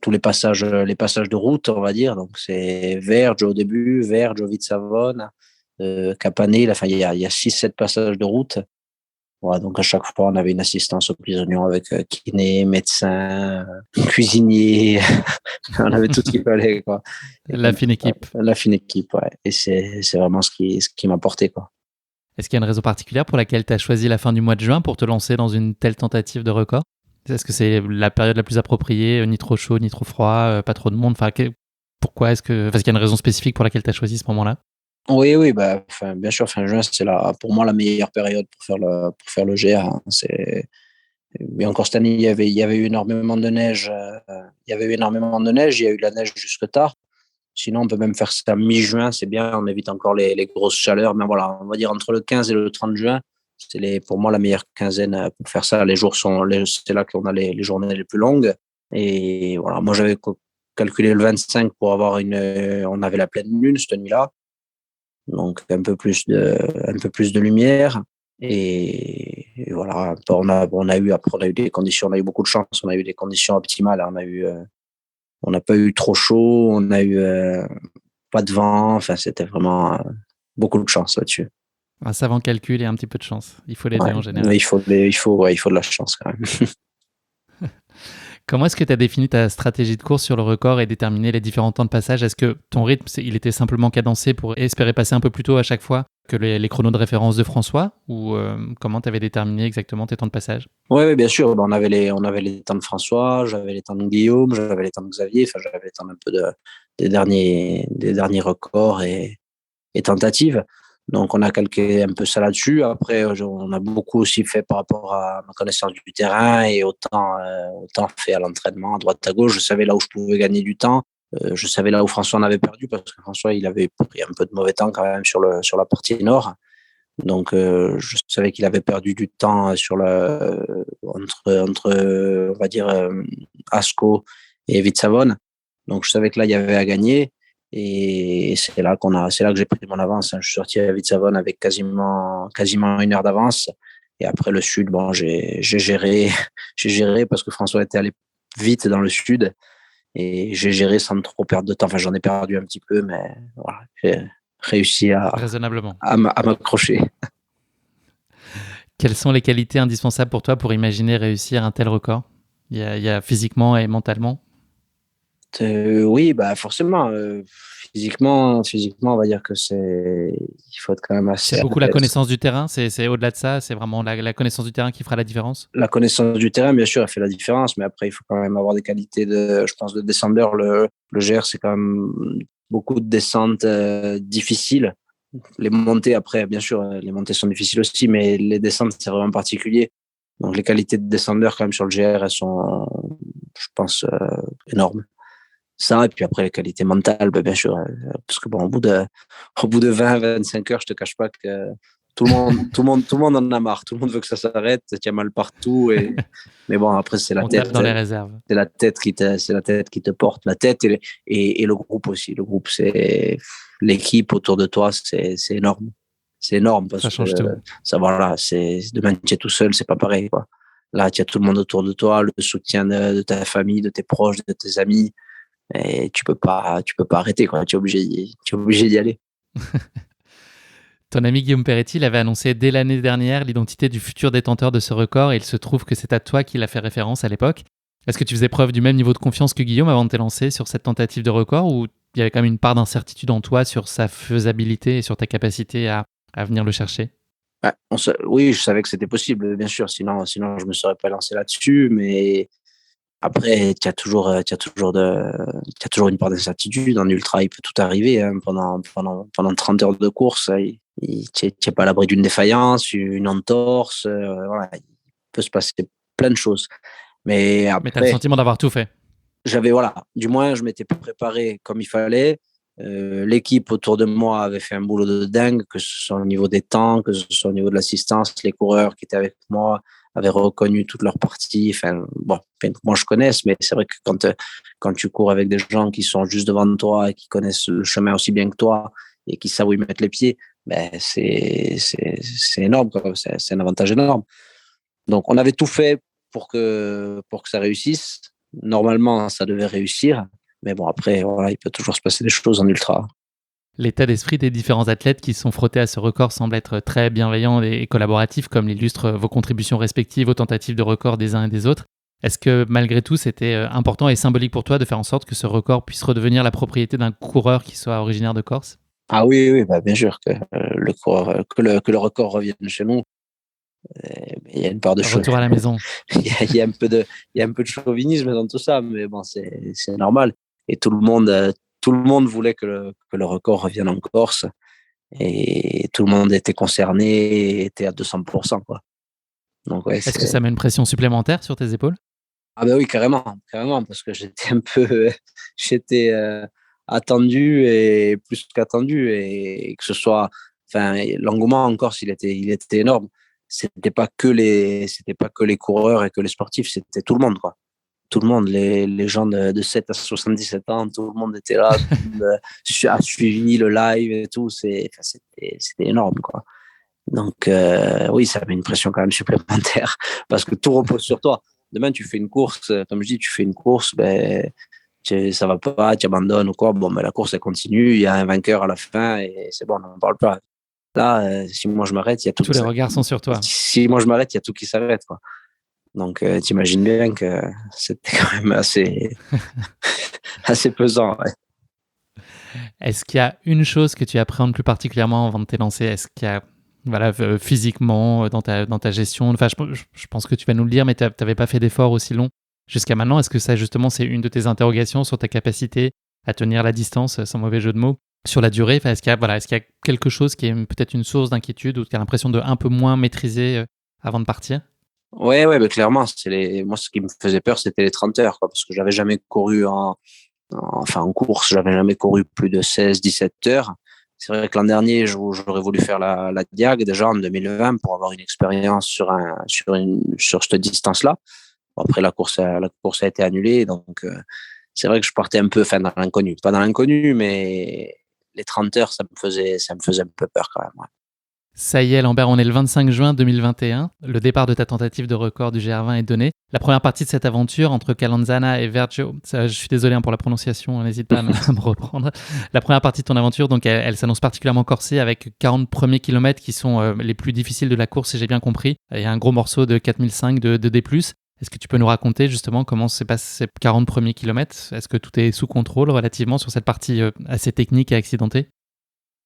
tous les passages de route, on va dire. Donc c'est Verge au début, Verge, Ovide-Savone, Capanel. Enfin, il y a 6-7 passages de route. Voilà, donc à chaque fois, on avait une assistance aux prisonniers avec kiné, médecin, cuisinier. On avait tout ce qu'il fallait, quoi. La fine équipe. La fine équipe, ouais. Et c'est vraiment ce qui m'a porté, quoi. Est-ce qu'il y a une raison particulière pour laquelle tu as choisi la fin du mois de juin pour te lancer dans une telle tentative de record? Est-ce que c'est la période la plus appropriée, ni trop chaud, ni trop froid, pas trop de monde? Pourquoi est-ce que... Parce qu'il y a une raison spécifique pour laquelle tu as choisi ce moment-là? Oui, oui, bah, bien sûr, fin juin, c'est pour moi la meilleure période pour faire le GR, hein. Mais encore cette année, il y avait eu énormément de neige. Il y avait eu énormément de neige. Il y a eu de la neige jusque tard. Sinon, on peut même faire ça mi-juin, c'est bien. On évite encore les grosses chaleurs. Mais voilà, on va dire entre le 15 et le 30 juin, pour moi la meilleure quinzaine pour faire ça. C'est là qu'on a les journées les plus longues. Et voilà, moi j'avais calculé le 25 pour avoir on avait la pleine lune cette nuit-là. Donc un peu plus de lumière. Et voilà, on a eu des conditions, on a eu beaucoup de chance, on a eu des conditions optimales. On n'a pas eu trop chaud, on a eu pas de vent. Enfin, c'était vraiment beaucoup de chance là-dessus. Un savant calcul et un petit peu de chance. Il faut les deux en général. Mais il faut de la chance quand même. Comment est-ce que tu as défini ta stratégie de course sur le record et déterminé les différents temps de passage? Est-ce que ton rythme, il était simplement cadencé pour espérer passer un peu plus tôt à chaque fois que les chronos de référence de François? Ou comment tu avais déterminé exactement tes temps de passage? Oui, bien sûr. On avait les temps de François, j'avais les temps de Guillaume, j'avais les temps de Xavier. Enfin, j'avais les temps un peu des derniers records et tentatives. Donc, on a calqué un peu ça là-dessus. Après, on a beaucoup aussi fait par rapport à ma connaissance du terrain et au temps fait à l'entraînement, à droite à gauche. Je savais là où je pouvais gagner du temps. Je savais là où François en avait perdu parce que François, il avait pris un peu de mauvais temps quand même sur la partie nord. Donc, je savais qu'il avait perdu du temps entre on va dire, Ascot et Vitsavone. Donc, je savais que là, il y avait à gagner. Et c'est là que j'ai pris mon avance. Je suis sorti à Vitsavone avec quasiment 1 heure d'avance. Et après le sud, bon, j'ai géré parce que François était allé vite dans le sud et j'ai géré sans trop perdre de temps. Enfin, j'en ai perdu un petit peu, mais voilà, j'ai réussi raisonnablement à m'accrocher. Quelles sont les qualités indispensables pour toi pour imaginer réussir un tel record? Il y a physiquement et mentalement. Oui, bah forcément. Physiquement, on va dire que il faut être quand même C'est assez. beaucoup la connaissance du terrain. C'est au-delà de ça. C'est vraiment la connaissance du terrain qui fera la différence. La connaissance du terrain, bien sûr, elle fait la différence, mais après, il faut quand même avoir des qualités je pense, de descendeur. Le GR, c'est quand même beaucoup de descentes difficiles. Les montées, après, bien sûr, les montées sont difficiles aussi, mais les descentes, c'est vraiment particulier. Donc, les qualités de descendeur, quand même, sur le GR, elles sont, je pense, énormes. Ça, et puis après, les qualités mentales, ben, bien sûr, parce que bon, au bout de 20-25 heures, je te cache pas que tout le monde en a marre. Tout le monde veut que ça s'arrête. Tu as mal partout. Mais bon, après, c'est la On tête. tape dans les réserves. C'est la tête c'est la tête qui te porte. La tête et le groupe aussi. Le groupe, c'est l'équipe autour de toi. C'est énorme. C'est énorme parce Ça change que tout. ça, voilà, demain, tu es tout seul, c'est pas pareil, quoi. Là, tu as tout le monde autour de toi, le soutien de ta famille, de tes proches, de tes amis. Et tu peux pas arrêter, quoi. Tu es obligé d'y aller. Ton ami Guillaume Peretti l'avait annoncé dès l'année dernière l'identité du futur détenteur de ce record et il se trouve que c'est à toi qu'il a fait référence à l'époque. Est-ce que tu faisais preuve du même niveau de confiance que Guillaume avant de t'élancer sur cette tentative de record ou il y avait quand même une part d'incertitude en toi sur sa faisabilité et sur ta capacité à venir le chercher? Ouais, oui, je savais que c'était possible, bien sûr. Sinon, je me serais pas lancé là-dessus. Mais après, tu as toujours une part d'incertitude. En ultra, il peut tout arriver, hein, pendant 30 heures de course. Tu n'es pas à l'abri d'une défaillance, une entorse. Voilà, il peut se passer plein de choses. Mais Mais tu as le après, sentiment d'avoir tout fait. voilà, du moins, je m'étais préparé comme il fallait. L'équipe autour de moi avait fait un boulot de dingue, que ce soit au niveau des temps, que ce soit au niveau de l'assistance. Les coureurs qui étaient avec moi avaient reconnu toutes leurs parties. Enfin, bon, moi je connais, mais c'est vrai que quand tu cours avec des gens qui sont juste devant toi et qui connaissent le chemin aussi bien que toi et qui savent où ils mettent les pieds, ben c'est énorme, quoi. C'est un avantage énorme. Donc, on avait tout fait pour que ça réussisse. Normalement, ça devait réussir. Mais bon, après, voilà, il peut toujours se passer des choses en ultra. L'état d'esprit des différents athlètes qui se sont frottés à ce record semble être très bienveillant et collaboratif, comme l'illustrent vos contributions respectives aux tentatives de record des uns et des autres. Est-ce que malgré tout, c'était important et symbolique pour toi de faire en sorte que ce record puisse redevenir la propriété d'un coureur qui soit originaire de Corse? Ah oui, oui, bah, bien sûr que que le record revienne chez nous. Il y a une part de Retour à la maison. il y a un peu de chauvinisme dans tout ça, mais bon, c'est normal. Et tout le monde voulait que le record revienne en Corse. Et tout le monde était concerné et était à 200%, quoi. Donc, ouais, Est-ce que ça met une pression supplémentaire sur tes épaules? Ah ben oui, carrément, parce que j'étais attendu et plus qu'attendu et que ce soit, enfin, l'engouement en Corse, il était énorme. C'était pas que les coureurs et que les sportifs, c'était tout le monde, quoi. Tout le monde, les gens de 7 à 77 ans, tout le monde était là, tout le monde a suivi le live et tout. C'était énorme, quoi. Donc, oui, ça met une pression quand même supplémentaire parce que tout repose sur toi. Demain, tu fais une course, comme je dis, ben, ça va pas, tu abandonnes ou quoi. Bon, ben, la course, elle continue, il y a un vainqueur à la fin et c'est bon, on n'en parle pas. Là, si moi je m'arrête, il y a tout Tous les regards sont sur toi. Si moi je m'arrête, il y a tout qui s'arrête, quoi. Donc, t'imagines bien que c'était quand même assez, assez pesant. Ouais. Est-ce qu'il y a une chose que tu appréhendes plus particulièrement avant de t'élancer? Est-ce qu'il y a, voilà, physiquement, dans ta gestion, enfin, je pense que tu vas nous le dire, mais tu n'avais pas fait d'efforts aussi longs jusqu'à maintenant. Est-ce que ça, justement, c'est une de tes interrogations sur ta capacité à tenir la distance, sans mauvais jeu de mots, sur la durée? Enfin, est-ce qu'il y a quelque chose qui est peut-être une source d'inquiétude ou tu as l'impression de un peu moins maîtriser avant de partir? Ouais, mais clairement, moi, ce qui me faisait peur, c'était les 30 heures, quoi, parce que j'avais jamais couru en course, j'avais jamais couru plus de 16-17 heures. C'est vrai que l'an dernier, j'aurais voulu faire la Diag déjà en 2020 pour avoir une expérience sur cette distance-là. Après, la course a été annulée, donc c'est vrai que je partais un peu, dans l'inconnu. Pas dans l'inconnu, mais les 30 heures, ça me faisait un peu peur quand même. Ouais. Ça y est, Lambert, on est le 25 juin 2021. Le départ de ta tentative de record du GR20 est donné. La première partie de cette aventure entre Calanzana et Vergio, je suis désolé pour la prononciation, n'hésite pas à me reprendre. La première partie de ton aventure, donc, elle s'annonce particulièrement corsée avec 40 premiers kilomètres qui sont les plus difficiles de la course, si j'ai bien compris. Il y a un gros morceau de 4005 de D+. Est-ce que tu peux nous raconter justement comment se passent ces 40 premiers kilomètres? Est-ce que tout est sous contrôle relativement sur cette partie assez technique et accidentée?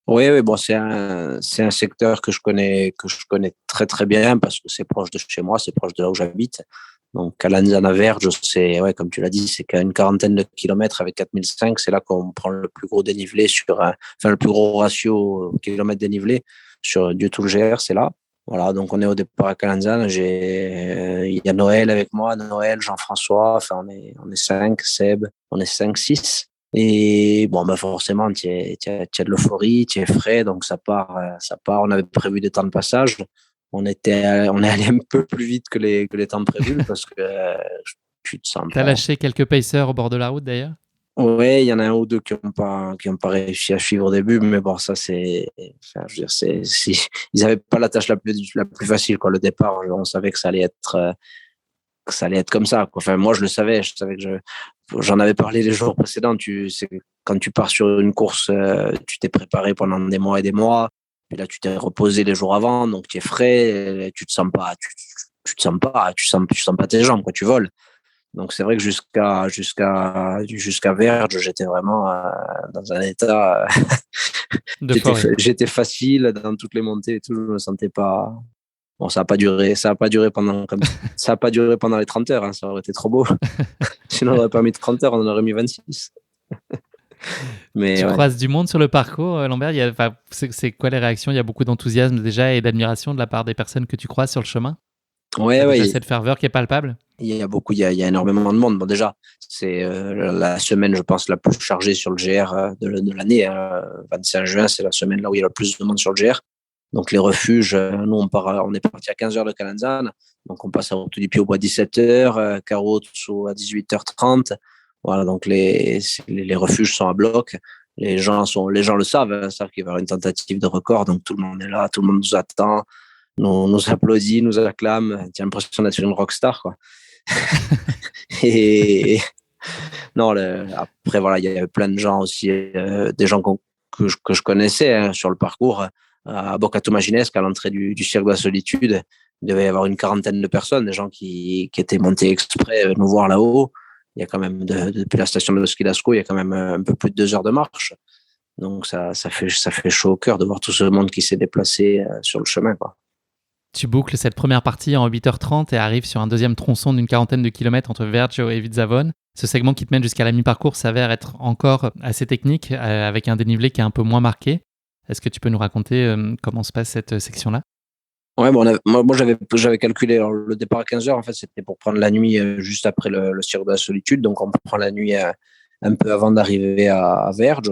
Oui, oui, bon, c'est un secteur que je connais très très bien parce que c'est proche de chez moi, c'est proche de là où j'habite. Donc, Calanzana Verge, c'est, ouais, comme tu l'as dit, c'est qu'à une quarantaine de kilomètres avec 4005, c'est là qu'on prend le plus gros dénivelé le plus gros ratio kilomètre dénivelé sur du tout le GR, c'est là. Voilà, donc on est au départ à Calanzana. Il y a Noël avec moi, Noël, Jean-François, enfin, on est 5, Seb, on est 5, 6. Et bon, bah forcément, tu as de l'euphorie, tu es frais, donc ça part. On avait prévu des temps de passage. On est allé un peu plus vite que les temps prévus parce que tu te sens T'as pas. lâché quelques pacers au bord de la route d'ailleurs? Ouais, il y en a un ou deux qui ont pas réussi à suivre au début, mais bon, ça enfin, je veux dire, ils avaient pas la tâche la plus facile, quoi. Le départ, on savait que ça allait être comme ça, quoi. Enfin, moi, je savais j'en avais parlé les jours précédents. Quand tu pars sur une course, tu t'es préparé pendant des mois et des mois, puis là, tu t'es reposé les jours avant, donc tu es frais, tu te sens pas, tu sens pas tes jambes, quoi, tu voles. Donc c'est vrai que jusqu'à Verge, j'étais vraiment dans un état, j'étais facile dans toutes les montées et tout, je me sentais pas. Bon, ça a pas duré ça a pas duré pendant les 30 heures, hein, ça aurait été trop beau. Sinon, on n'aurait pas mis 30 heures, on en aurait mis 26. Mais Tu ouais. croises du monde sur le parcours, Lambert? C'est quoi les réactions? Il y a beaucoup d'enthousiasme déjà et d'admiration de la part des personnes que tu croises sur le chemin? Ouais, T'as déjà ouais, cette ferveur qui est palpable? il y a énormément de monde. Bon, déjà, c'est la semaine, je pense, la plus chargée sur le GR de l'année, hein. 25 juin, c'est la semaine là où il y a le plus de monde sur le GR. Donc, les refuges, nous, on est parti à 15 heures de Calanzane. Donc, on passe à Route du Piau à 17 heures, Carreau à 18h30. Voilà, donc les refuges sont à bloc. Les gens le savent, hein, savent qu'il va y avoir une tentative de record. Donc, tout le monde est là, tout le monde nous attend, nous applaudit, nous acclame. Tu as l'impression d'être une rockstar, quoi. Et non, après, voilà, il y avait plein de gens aussi, des gens que je connaissais, hein, sur le parcours. À Bocato-Maginesque, à l'entrée du Cirque de la Solitude, il devait y avoir une quarantaine de personnes, des gens qui étaient montés exprès nous voir là-haut. Il y a quand même, depuis la station de ski d'Ascq, il y a quand même un peu plus de 2 heures de marche. Donc ça fait chaud au cœur de voir tout ce monde qui s'est déplacé sur le chemin, quoi. Tu boucles cette première partie en 8h30 et arrives sur un deuxième tronçon d'une quarantaine de kilomètres entre Vergio et Vitzavone. Ce segment qui te mène jusqu'à la mi-parcours s'avère être encore assez technique, avec un dénivelé qui est un peu moins marqué. Est-ce que tu peux nous raconter comment se passe cette section-là? Ouais, bon, moi j'avais calculé, alors, le départ à 15 heures, en fait, c'était pour prendre la nuit juste après le Cirque de la Solitude. Donc, on prend la nuit un peu avant d'arriver à Verge.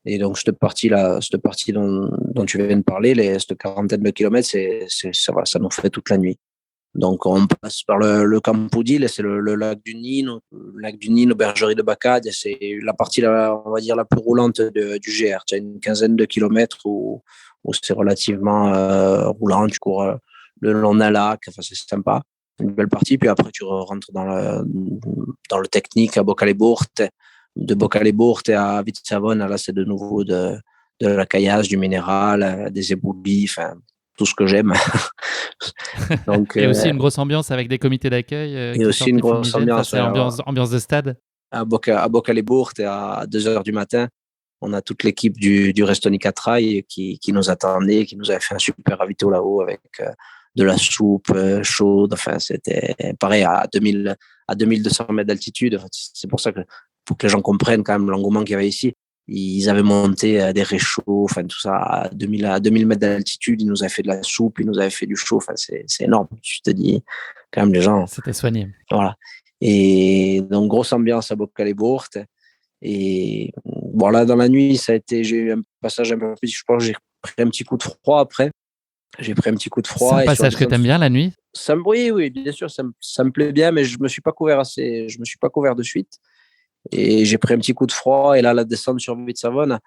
Et donc, cette partie dont tu viens de parler, cette quarantaine de kilomètres, ça nous fait toute la nuit. Donc, on passe par le Campoudil, c'est le lac du Nîmes, bergerie de Bacade. C'est la partie, on va dire, la plus roulante du GR. Tu as une quinzaine de kilomètres où c'est relativement roulant. Tu cours le long d'un lac, enfin, c'est sympa. Une belle partie. Puis après, tu rentres dans le technique à Boccaleburte. De Boccaleburte à Vitzavone, là, c'est de nouveau de la caillasse, du minéral, des éboulis, enfin, tout ce que j'aime. Donc, Et aussi une grosse ambiance avec des comités d'accueil et qui aussi sortent une les grosse fumigènes. Ça, ambiance, c'est ouais, ambiance de stade. à Boccaleburte à 2 heures du matin. On a toute l'équipe du Restoni Catrail qui nous attendait, qui nous avait fait un super ravito là-haut avec de la soupe chaude. Enfin, c'était pareil à 2200 mètres d'altitude. Enfin, c'est pour ça que, pour que les gens comprennent quand même l'engouement qu'il y avait ici. Ils avaient monté des réchauds, enfin tout ça à 2000 mètres d'altitude. Ils nous avaient fait de la soupe, ils nous avaient fait du chaud. Enfin, c'est énorme. Je te dis, quand même, les gens. C'était soigné. Voilà. Et donc, grosse ambiance à Boccaleburte. Et bon, là, dans la nuit, j'ai eu un passage un peu plus. Je pense que j'ai pris un petit coup de froid après. J'ai pris un petit coup de C'est froid. un Et sur la passage que descente, t'aimes bien la nuit? oui, oui, bien sûr, ça me plaît bien, mais je me suis pas couvert de suite. Et j'ai pris un petit coup de froid. Et là, la descente sur Vitzavone,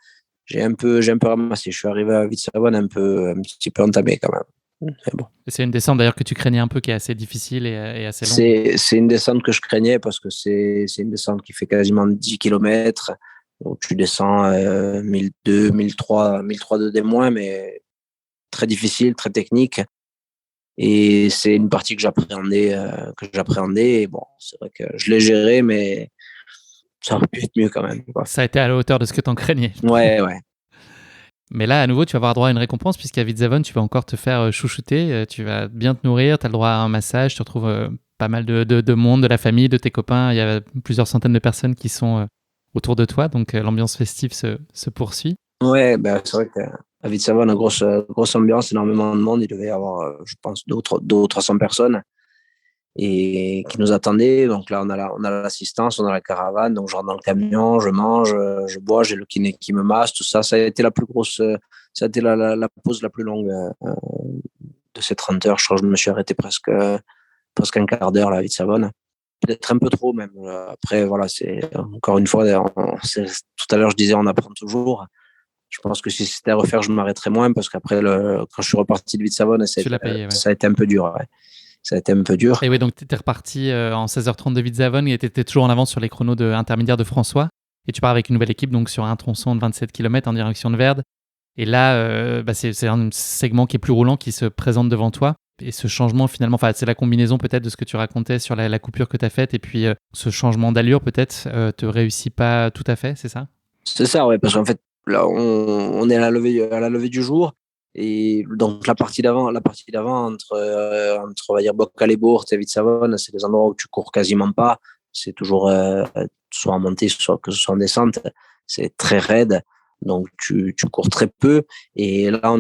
j'ai un peu ramassé. Je suis arrivé à Vitzavone un petit peu entamé quand même. Mais bon. C'est une descente d'ailleurs que tu craignais un peu, qui est assez difficile et assez longue. C'est une descente que je craignais parce que c'est une descente qui fait quasiment 10 kilomètres. Donc tu descends 1200, 1003 de D-, mais très difficile, très technique. Et c'est une partie que j'appréhendais. Et bon, c'est vrai que je l'ai géré, mais ça aurait pu être mieux quand même, quoi. Ça a été à la hauteur de ce que tu en craignais. Ouais, ouais. Mais là, à nouveau, tu vas avoir droit à une récompense puisqu'à Vitzavon, tu vas encore te faire chouchouter, tu vas bien te nourrir, tu as le droit à un massage, tu retrouves pas mal de monde, de la famille, de tes copains. Il y a plusieurs centaines de personnes qui sont autour de toi, donc l'ambiance festive se poursuit. Ouais, ben, c'est vrai qu'à Vitzavon, une grosse ambiance, énormément de monde. Il devait y avoir, je pense, 200 ou 300 personnes et qui nous attendaient. Donc là, on a l'assistance, on a la caravane. Donc je rentre dans le camion, je mange, je bois, j'ai le kiné qui me masse, tout ça. Ça a été la plus grosse, ça a été la pause la plus longue de ces 30 heures. Je crois que je me suis arrêté presque un quart d'heure là, à Vitzavon. Peut-être un peu trop même. Après, voilà, c'est encore une fois, tout à l'heure, je disais, on apprend toujours. Je pense que si c'était à refaire, je m'arrêterais moins parce qu'après, quand je suis reparti de Vitzavon, ça a été un peu dur. Ouais. Ça a été un peu dur. Et oui, donc tu étais reparti en 16h30 de Vitzavon et tu étais toujours en avance sur les chronos intermédiaires de François. Et tu pars avec une nouvelle équipe donc sur un tronçon de 27 km en direction de Verde. Et là, c'est un segment qui est plus roulant qui se présente devant toi. Et ce changement, finalement, c'est la combinaison peut-être de ce que tu racontais sur la coupure que tu as faite. Et puis ce changement d'allure, peut-être, te réussit pas tout à fait, c'est ça? C'est ça, ouais, parce qu'en fait, là, on est à la levée du jour. Et donc, la partie d'avant, entre on va dire, Boccale-Bourg et Vitzavon, c'est des endroits où tu cours quasiment pas. C'est toujours soit en montée, soit que ce soit en descente. C'est très raide. Donc, tu cours très peu. Et là,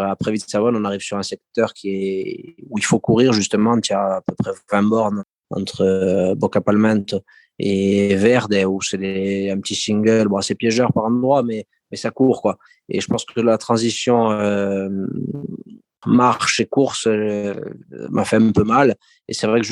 après Vitzavon, on arrive sur un secteur où il faut courir, justement. Tu as à peu près 20 bornes entre Boccapalmento et Verde, où c'est un petit single. Bon, c'est piégeur par endroit, mais ça court, quoi. Et je pense que la transition marche et course m'a fait un peu mal. Et c'est vrai que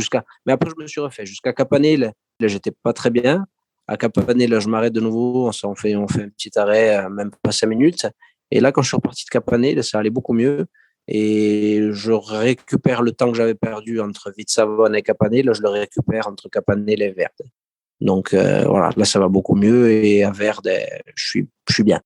mais après, je me suis refait. Jusqu'à Capanel, là, j'étais pas très bien. À Capanel, là, je m'arrête de nouveau. On fait un petit arrêt, même pas 5 minutes. Et là, quand je suis reparti de Capanel, ça allait beaucoup mieux. Et je récupère le temps que j'avais perdu entre Vitzavon et Capanel. Je le récupère entre Capanel et Verde. Donc voilà, là, ça va beaucoup mieux. Et à Verde, je suis bien.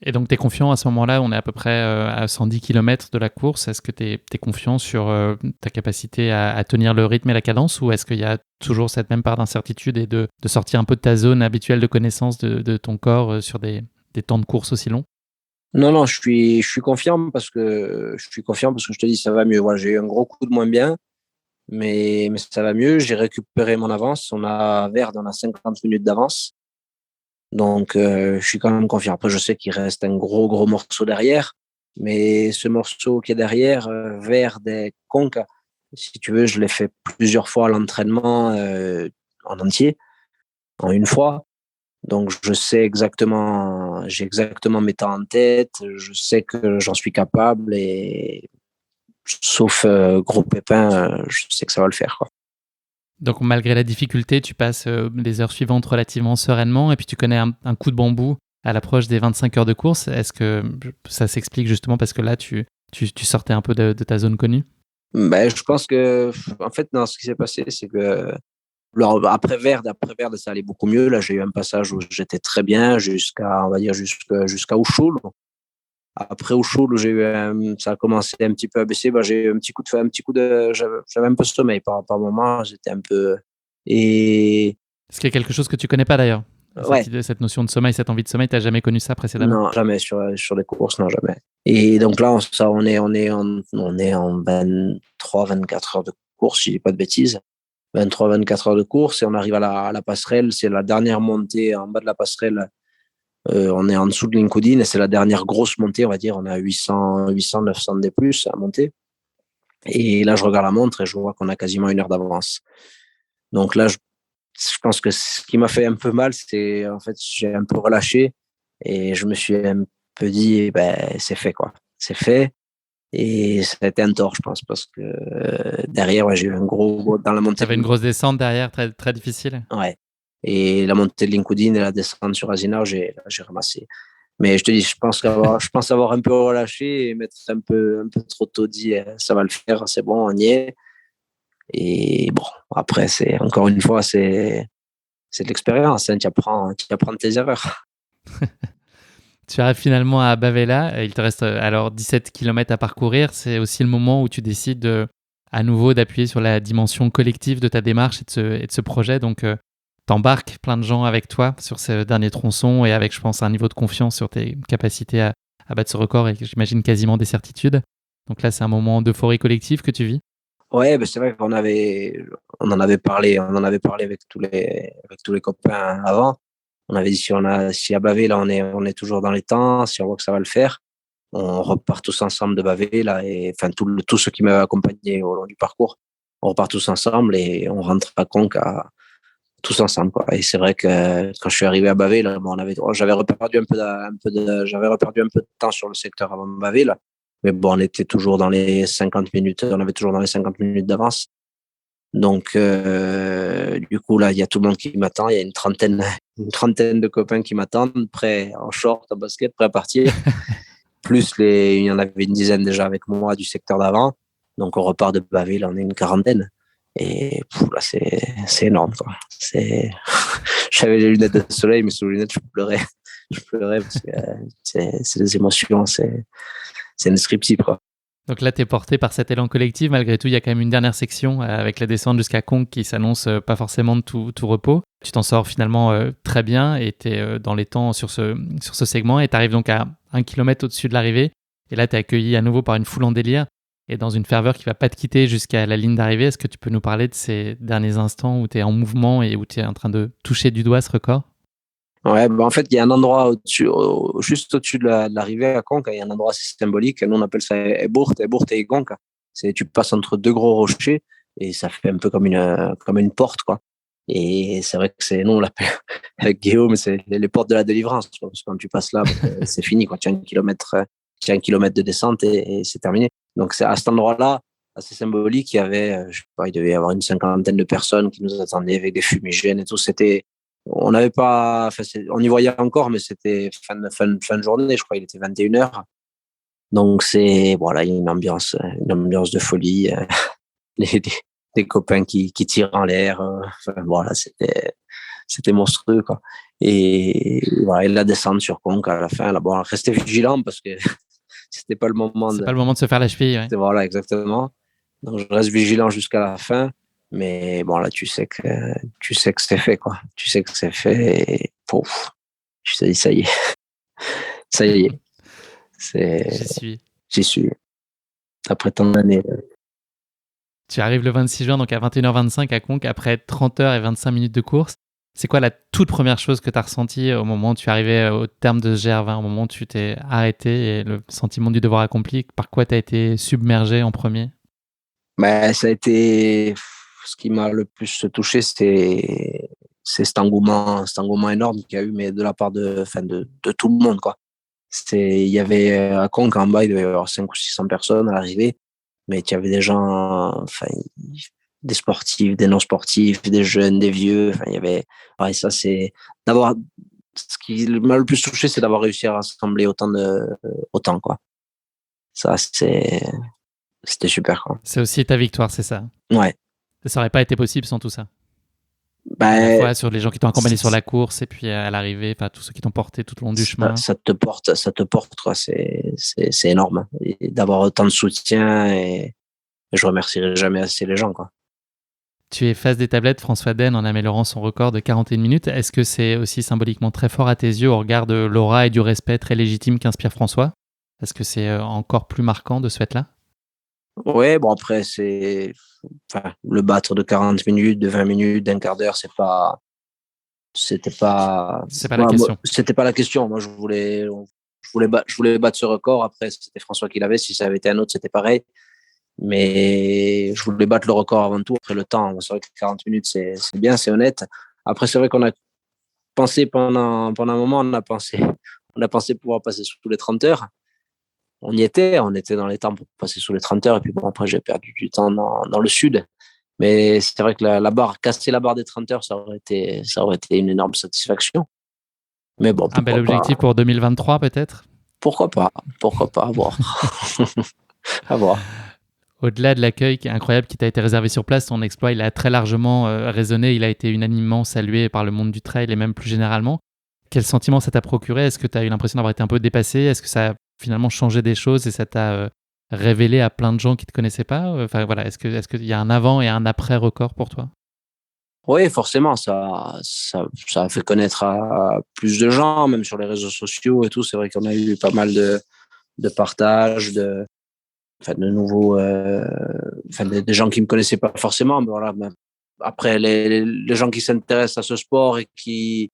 Et donc, tu es confiant à ce moment-là, on est à peu près à 110 km de la course. Est-ce que tu es confiant sur ta capacité à tenir le rythme et la cadence ou est-ce qu'il y a toujours cette même part d'incertitude et de sortir un peu de ta zone habituelle de connaissance de ton corps sur des temps de course aussi longs? Non, je suis confiant parce que je te dis, ça va mieux. Voilà, j'ai eu un gros coup de moins bien, mais ça va mieux. J'ai récupéré mon avance. On a 50 minutes d'avance. Donc, je suis quand même confiant. Après, je sais qu'il reste un gros morceau derrière, mais ce morceau qui est derrière, Verde et Conca, si tu veux, je l'ai fait plusieurs fois à l'entraînement en entier, en une fois. Donc, j'ai exactement mes temps en tête, je sais que j'en suis capable et sauf gros pépin, je sais que ça va le faire, quoi. Donc, malgré la difficulté, tu passes les heures suivantes relativement sereinement et puis tu connais un coup de bambou à l'approche des 25 heures de course. Est-ce que ça s'explique justement parce que là, tu sortais un peu de ta zone connue? Ben, je pense que, en fait, non, ce qui s'est passé, c'est que après Verde, ça allait beaucoup mieux. Là, j'ai eu un passage où j'étais très bien on va dire, jusqu'à Ushul. Après Ushul, ça a commencé un petit peu à baisser. Ben, j'ai eu j'avais un peu de sommeil par moment. J'étais un peu, et Ce qui est quelque chose que tu connais pas d'ailleurs. ouais, Cette notion de sommeil, cette envie de sommeil, tu n'as jamais connu ça précédemment? non, jamais sur les courses, non, jamais. Et donc là, on est en 23-24 heures de course, si je dis pas de bêtises. 23-24 heures de course et on arrive à la passerelle. C'est la dernière montée en bas de la passerelle. On est en dessous de Linkodin et c'est la dernière grosse montée, on va dire. On a 900 D plus à monter. Et là, je regarde la montre et je vois qu'on a quasiment 1 heure d'avance. Donc là, je pense que ce qui m'a fait un peu mal, c'est en fait, j'ai un peu relâché et je me suis un peu dit, ben, c'est fait, quoi. C'est fait. Et ça a été un tort, je pense, parce que derrière, ouais, j'ai eu un gros dans la Tu montée. avais une grosse descente derrière, très, très difficile. Ouais. Et la montée de Linkodin et la descente sur Azina, j'ai ramassé. Mais je te dis, je pense avoir un peu relâché et m'être un peu trop tôt dit, ça va le faire, c'est bon, on y est. Et bon, après, encore une fois, c'est de l'expérience, hein, tu apprends de tes erreurs. Tu arrives finalement à Bavela, il te reste alors 17 km à parcourir. C'est aussi le moment où tu décides à nouveau d'appuyer sur la dimension collective de ta démarche et de ce projet. Donc, t'embarques plein de gens avec toi sur ce dernier tronçon et avec, je pense, un niveau de confiance sur tes capacités à battre ce record et j'imagine quasiment des certitudes. Donc là, c'est un moment d'euphorie collective que tu vis. Ouais, ben c'est vrai on en avait parlé avec tous les copains avant. On avait dit si à Bavé, là, on est toujours dans les temps, si on voit que ça va le faire, on repart tous ensemble de Bavé, là, et enfin, tous ceux qui m'avaient accompagné au long du parcours, on repart tous ensemble et on rentre à Conques tous ensemble, quoi. Et c'est vrai que quand je suis arrivé à Bavé, là, bon, j'avais reperdu j'avais reperdu un peu de temps sur le secteur avant Bavé, là. Mais bon, on était toujours dans les 50 minutes, on avait toujours dans les 50 minutes d'avance. Donc, du coup, là, il y a tout le monde qui m'attend. Il y a une trentaine de copains qui m'attendent, prêts en short, en basket, prêts à partir. Plus il y en avait une dizaine déjà avec moi du secteur d'avant. Donc, on repart de Bavé, là, on est une quarantaine. Et là, c'est énorme, quoi. J'avais les lunettes de soleil, mais sous les lunettes, je pleurais. Je pleurais parce que c'est des émotions, c'est indescriptible, quoi. Donc là, tu es porté par cet élan collectif. Malgré tout, il y a quand même une dernière section avec la descente jusqu'à Conques qui s'annonce pas forcément de tout repos. Tu t'en sors finalement très bien et tu es dans les temps sur ce segment et tu arrives donc à 1 kilomètre au-dessus de l'arrivée. Et là, tu es accueilli à nouveau par une foule en délire et dans une ferveur qui va pas te quitter jusqu'à la ligne d'arrivée. Est-ce que tu peux nous parler de ces derniers instants où tu es en mouvement et où tu es en train de toucher du doigt ce record ? Ouais, en fait, il y a un endroit juste au-dessus de l'arrivée à Conques, il y a un endroit assez symbolique. Nous, on appelle ça Ebourt et Conques. Tu passes entre deux gros rochers et ça fait un peu comme une porte, quoi. Et c'est vrai que nous, on l'appelle avec Guillaume, c'est les portes de la délivrance. Parce que quand tu passes là, c'est fini, quoi. Tu as 1 kilomètre de descente et c'est terminé. Donc, c'est à cet endroit-là, assez symbolique, il y avait, je sais pas, il devait y avoir une 50aine de personnes qui nous attendaient avec des fumigènes et tout. On n'avait pas, on y voyait encore, mais c'était fin de journée, je crois, il était 21h. Donc voilà, il y a une ambiance de folie, des copains qui tirent en l'air, voilà, c'était monstrueux, quoi. Et voilà, et la descente sur Conques à la fin, là, bon, restez vigilants parce que c'était pas le moment c'est pas le moment de se faire la cheville, ouais. Voilà, exactement. Donc je reste vigilant jusqu'à la fin. Mais bon, là, tu sais que c'est fait, quoi. Tu sais que c'est fait et pouf, tu sais, ça y est. Ça y est. J'y suis. Après tant d'années. Tu arrives le 26 juin, donc à 21h25 à Conques, après 30 heures et 25 minutes de course. C'est quoi la toute première chose que tu as ressentie au moment où tu arrivais au terme de ce GR20, au moment où tu t'es arrêté et le sentiment du devoir accompli? Par quoi tu as été submergé en premier? Ça a été ce qui m'a le plus touché, c'est cet engouement énorme qu'il y a eu, mais de la part de tout le monde, quoi. Il y avait à Conques en bas, il devait y avoir 500 ou 600 personnes à l'arrivée, mais il y avait des gens, des sportifs, des non sportifs, des jeunes, des vieux. Il y avait, ça c'est d'avoir. Ce qui m'a le plus touché, c'est d'avoir réussi à rassembler autant, quoi. Ça c'était super, quoi. C'est aussi ta victoire, c'est ça? Ouais. Ça n'aurait pas été possible sans tout ça. À la fois sur les gens qui t'ont accompagné sur la course et puis à l'arrivée, tous ceux qui t'ont porté tout au long du chemin. Ça te porte, quoi. C'est énorme. Et d'avoir autant de soutien et je remercierai jamais assez les gens, quoi. Tu effaces des tablettes François Den en améliorant son record de 41 minutes. Est-ce que c'est aussi symboliquement très fort à tes yeux au regard de l'aura et du respect très légitime qu'inspire François? Est-ce que c'est encore plus marquant de ce fait-là? Ouais, bon après le battre de 40 minutes, de 20 minutes, d'un quart d'heure, c'est pas la question. C'était pas la question. Moi, je voulais battre ce record. Après, c'était François qui l'avait. Si ça avait été un autre, c'était pareil. Mais je voulais battre le record avant tout. Après le temps, c'est vrai que 40 minutes, c'est bien, c'est honnête. Après, c'est vrai qu'on a pensé pendant un moment, on a pensé pouvoir passer sous les 30 heures. On était dans les temps pour passer sous les 30 heures. Et puis bon, après, j'ai perdu du temps dans le sud. Mais c'est vrai que casser la barre des 30 heures, ça aurait été une énorme satisfaction. Mais bon, un bel objectif pour 2023 peut-être? Pourquoi pas, à voir. À voir. Au-delà de l'accueil qui est incroyable qui t'a été réservé sur place, ton exploit, il a très largement résonné, il a été unanimement salué par le monde du trail et même plus généralement. Quel sentiment ça t'a procuré? Est-ce que tu as eu l'impression d'avoir été un peu dépassé? Est-ce que ça a finalement changé des choses et ça t'a révélé à plein de gens qui ne te connaissaient pas? Enfin, voilà, est-ce qu'il y a un avant et un après record pour toi? Oui, forcément, ça a fait connaître à plus de gens, même sur les réseaux sociaux et tout. C'est vrai qu'on a eu pas mal de partages, de nouveaux, des gens qui me connaissaient pas forcément. Mais voilà, ben, après, les gens qui s'intéressent à ce sport et qui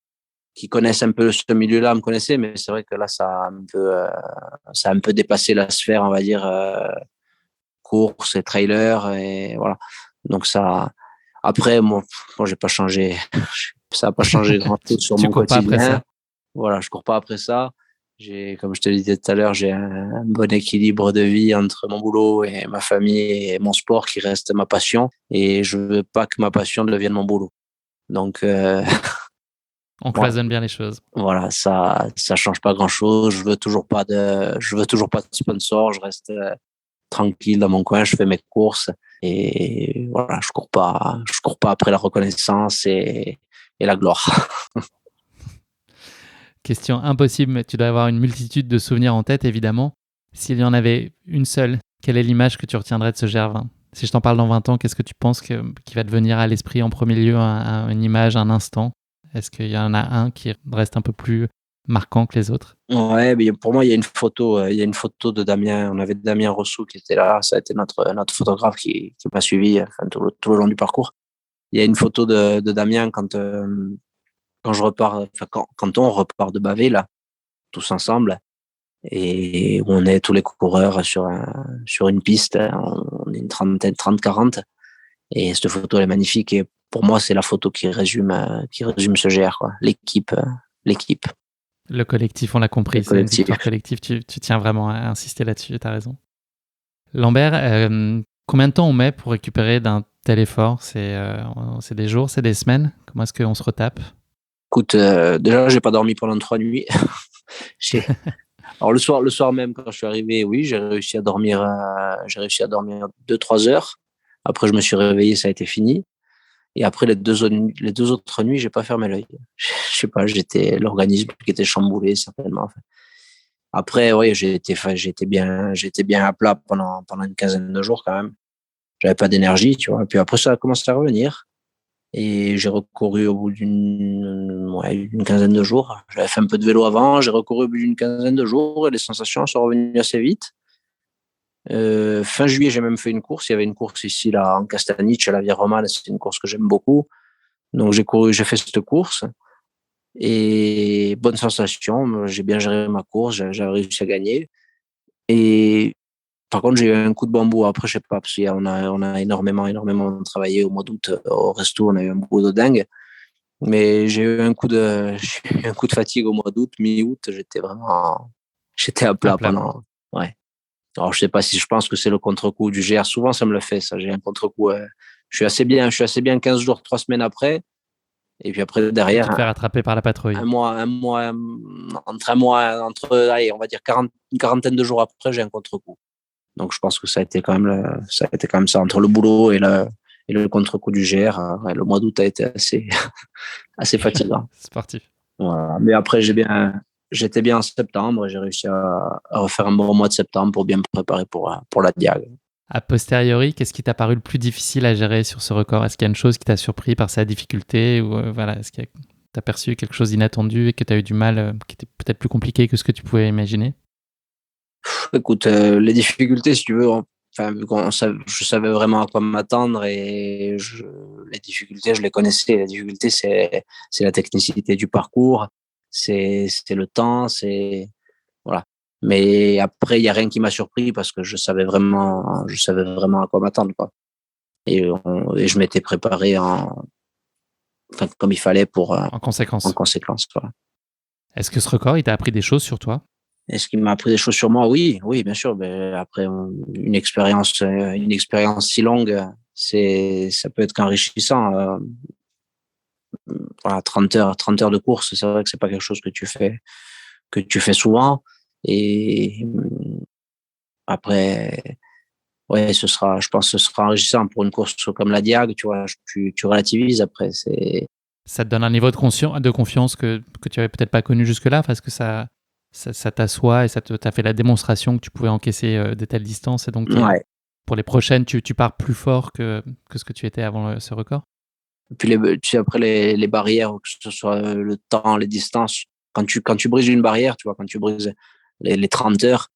connaissent un peu ce milieu-là me connaissaient, mais c'est vrai que là, ça a un peu dépassé la sphère, on va dire, course et trailer et voilà. Donc ça, après, moi, j'ai pas changé, ça a pas changé grand-chose sur Tu mon cours pas après quotidien. ça? Voilà, je cours pas après ça. Comme je te le disais tout à l'heure, j'ai un bon équilibre de vie entre mon boulot et ma famille et mon sport qui reste ma passion. Et je veux pas que ma passion devienne mon boulot. Donc, On voilà, cloisonne bien les choses. voilà, ça change pas grand-chose. Je veux toujours pas de sponsor. Je reste tranquille dans mon coin. Je fais mes courses et voilà, je cours pas après la reconnaissance et la gloire. Question impossible, mais tu dois avoir une multitude de souvenirs en tête, évidemment. S'il y en avait une seule, quelle est l'image que tu retiendrais de ce GR20? Si je t'en parle dans 20 ans, qu'est-ce que tu penses qui va te venir à l'esprit en premier lieu, une image, un instant? Est-ce qu'il y en a un qui reste un peu plus marquant que les autres? Ouais, mais pour moi, il y a une photo de Damien. On avait Damien Rossou qui était là. Ça a été notre photographe qui m'a suivi tout le long du parcours. Il y a une photo de Damien quand je repars, quand on repart de Bavé, là, tous ensemble, et où on est tous les coureurs sur une piste. On est une trentaine, 30, 40. Et cette photo, elle est magnifique. Et pour moi, c'est la photo qui résume ce GR, quoi. L'équipe, Le collectif, on l'a le compris, c'est une collectif. victoire collective. Tu tiens vraiment à insister là-dessus, tu as raison. Lambert, combien de temps on met pour récupérer d'un tel effort? C'est des jours, c'est des semaines? Comment est-ce qu'on se retape? Écoute, déjà, j'ai pas dormi pendant 3 nuits. J'ai- Alors le soir même, quand je suis arrivé, oui, j'ai réussi à dormir 2-3 heures. Après, je me suis réveillé, ça a été fini. Et après, les deux autres nuits, j'ai pas fermé l'œil. Je sais pas, l'organisme qui était chamboulé, certainement. Enfin. Après, oui, j'étais bien à plat pendant une quinzaine de jours quand même. J'avais pas d'énergie, tu vois. Et puis après, ça a commencé à revenir. Et j'ai recouru au bout d'une quinzaine de jours. J'avais fait un peu de vélo avant, j'ai recouru au bout d'une quinzaine de jours et les sensations sont revenues assez vite. Fin juillet, j'ai même fait une course. Il y avait une course ici, là, en Castaniche, à la Via Romane. C'est une course que j'aime beaucoup. Donc, j'ai fait cette course. Et bonne sensation. J'ai bien géré ma course. J'ai réussi à gagner. Et par contre, j'ai eu un coup de bambou. Après, je sais pas, parce on a énormément travaillé au mois d'août au resto. On a eu un boulot de dingue. Mais j'ai eu un coup de fatigue au mois d'août, mi-août. J'étais à À plat plat. pendant, ouais. Alors, je sais pas si je pense que c'est le contre-coup du GR. Souvent, ça me le fait, ça. J'ai un contre-coup. Je suis assez bien 15 jours, 3 semaines après. Et puis après, Et tu te fais derrière, rattraper par la patrouille. allez, on va dire une quarantaine de jours après, j'ai un contre-coup. Donc, je pense que ça a été quand même ça entre le boulot et le contre-coup du GR. Ouais, le mois d'août a été assez fatigant. Sportif. Voilà. Mais après, j'étais bien en septembre et j'ai réussi à refaire un bon mois de septembre pour bien me préparer pour la Diag. A posteriori, qu'est-ce qui t'a paru le plus difficile à gérer sur ce record? Est-ce qu'il y a une chose qui t'a surpris par sa difficulté ou voilà, est-ce que t'as perçu quelque chose d'inattendu et que t'as eu du mal, qui était peut-être plus compliqué que ce que tu pouvais imaginer? Écoute, les difficultés, si tu veux, enfin, je savais vraiment à quoi m'attendre et les difficultés, je les connaissais. Les difficultés, c'est la technicité du parcours, c'est le temps, voilà. Mais après, il y a rien qui m'a surpris parce que je savais vraiment à quoi m'attendre, quoi. Et je m'étais préparé comme il fallait En en conséquence, conséquence, quoi. est-ce que ce record, il t'a appris des choses sur toi? Est-ce qu'il m'a appris des choses sur moi? Oui, oui, bien sûr. Mais après, une expérience si longue, ça peut être qu'enrichissant. Voilà, 30 heures de course, c'est vrai que c'est pas quelque chose que tu fais souvent. Et après, ouais, je pense que ce sera enrichissant pour une course comme la Diag, tu vois. Tu relativises après. Ça te donne un niveau de confiance que tu avais peut-être pas connu jusque-là parce que ça ça t'assoit et ça t'a fait la démonstration que tu pouvais encaisser de telles distances. Et donc, Ouais. pour les prochaines, tu pars plus fort que ce que tu étais avant ce record. Et puis tu sais, après les barrières, que ce soit le temps, les distances, quand tu brises une barrière, tu vois, quand tu brises les 30 heures,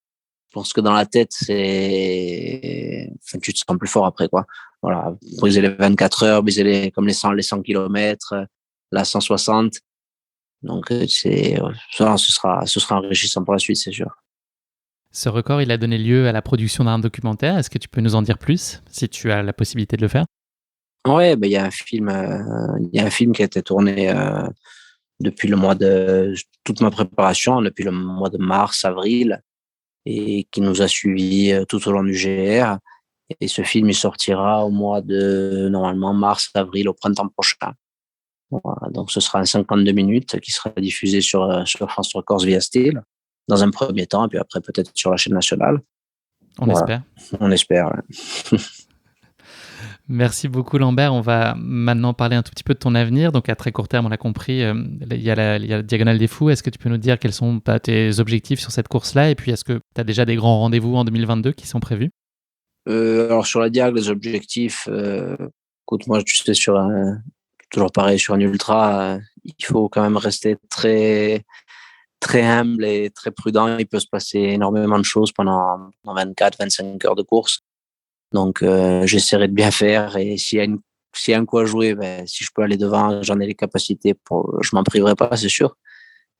je pense que dans la tête, enfin, tu te sens plus fort après, quoi. Voilà, briser les 24 heures, briser comme les 100 kilomètres, la 160. Donc, ça, ce sera enrichissant pour la suite, c'est sûr. Ce record, il a donné lieu à la production d'un documentaire. Est-ce que tu peux nous en dire plus, si tu as la possibilité de le faire? Ouais, il y a un film qui a été tourné depuis toute ma préparation, depuis le mois de mars, avril, et qui nous a suivis tout au long du GR. Et ce film, il sortira au mois de, normalement, mars, avril, au printemps prochain. Voilà, donc ce sera un 52 minutes qui sera diffusé sur France 3 Corse via Steel, dans un premier temps, et puis après peut-être sur la chaîne nationale. On espère. On espère, ouais. Merci beaucoup Lambert. On va maintenant parler un tout petit peu de ton avenir. Donc à très court terme, on l'a compris, il y a la Diagonale des Fous. Est-ce que tu peux nous dire quels sont tes objectifs sur cette course-là? Et puis est-ce que tu as déjà des grands rendez-vous en 2022 qui sont prévus? Alors sur la Diag, les objectifs, écoute, moi tu sais, toujours pareil, sur un ultra, il faut quand même rester très, très humble et très prudent. Il peut se passer énormément de choses pendant 24-25 heures de course. Donc, j'essaierai de bien faire, et s'il y a un coup à jouer, si je peux aller devant, j'en ai les capacités je m'en priverai pas, c'est sûr.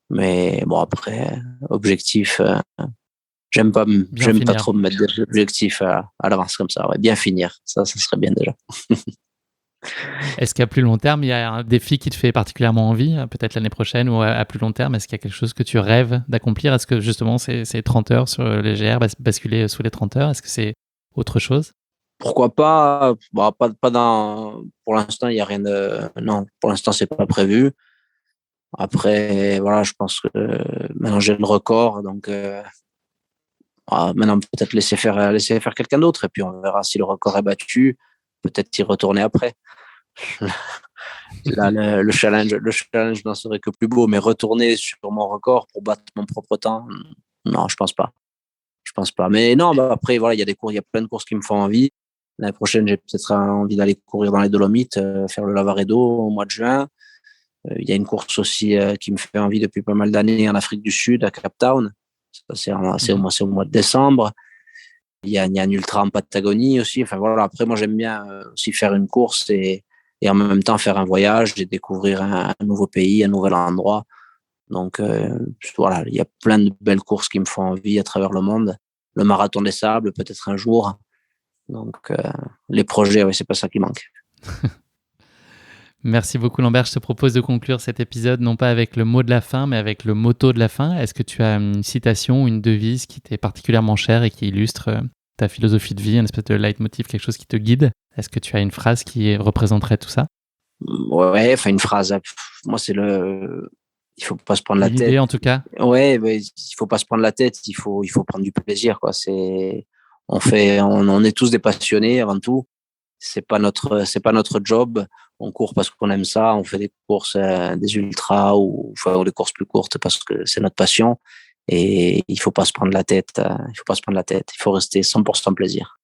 Mais bon, après, objectif, j'aime pas trop me mettre des objectifs à l'avance comme ça. Ouais, bien finir, ça serait bien déjà. Est-ce qu'à plus long terme, il y a un défi qui te fait particulièrement envie, peut-être l'année prochaine ou à plus long terme? Est-ce qu'il y a quelque chose que tu rêves d'accomplir? Est-ce que justement ces 30 heures sur les GR, basculer sous les 30 heures, est-ce que c'est autre chose? Pourquoi pas? Bon, pas pour l'instant, il y a rien non, pour l'instant, c'est pas prévu. Après, voilà, je pense que maintenant j'ai le record, donc maintenant peut-être laisser faire quelqu'un d'autre, et puis on verra si le record est battu, peut-être y retourner après. Là, le challenge n'en serait que plus beau, mais retourner sur mon record pour battre mon propre temps, non, je pense pas. Mais non, après, voilà, il y a plein de courses qui me font envie. L'année prochaine, j'ai peut-être envie d'aller courir dans les Dolomites, faire le Lavaredo au mois de juin. Il y a une course aussi qui me fait envie depuis pas mal d'années en Afrique du Sud, à Cape Town. Ça, c'est au mois de décembre. Il y a un ultra en Patagonie aussi. Enfin voilà, après, moi, j'aime bien aussi faire une course et en même temps faire un voyage et découvrir un nouveau pays, un nouvel endroit. Donc voilà, il y a plein de belles courses qui me font envie à travers le monde. Le marathon des sables, peut-être un jour. Donc les projets, oui, c'est pas ça qui manque. Merci beaucoup Lambert. Je te propose de conclure cet épisode non pas avec le mot de la fin, mais avec le motto de la fin. Est-ce que tu as une citation ou une devise qui t'est particulièrement chère et qui illustre ta philosophie de vie, une espèce de leitmotiv, quelque chose qui te guide? Est-ce que tu as une phrase qui représenterait tout ça? Ouais, enfin une phrase. Moi, c'est il faut pas se prendre la tête. L'idée en tout cas. Ouais, mais il faut pas se prendre la tête. Il faut prendre du plaisir, quoi. On est tous des passionnés avant tout. C'est pas notre job. On court parce qu'on aime ça. On fait des courses, des ultras ou des courses plus courtes parce que c'est notre passion. Et il faut pas se prendre la tête. Il faut rester 100% plaisir.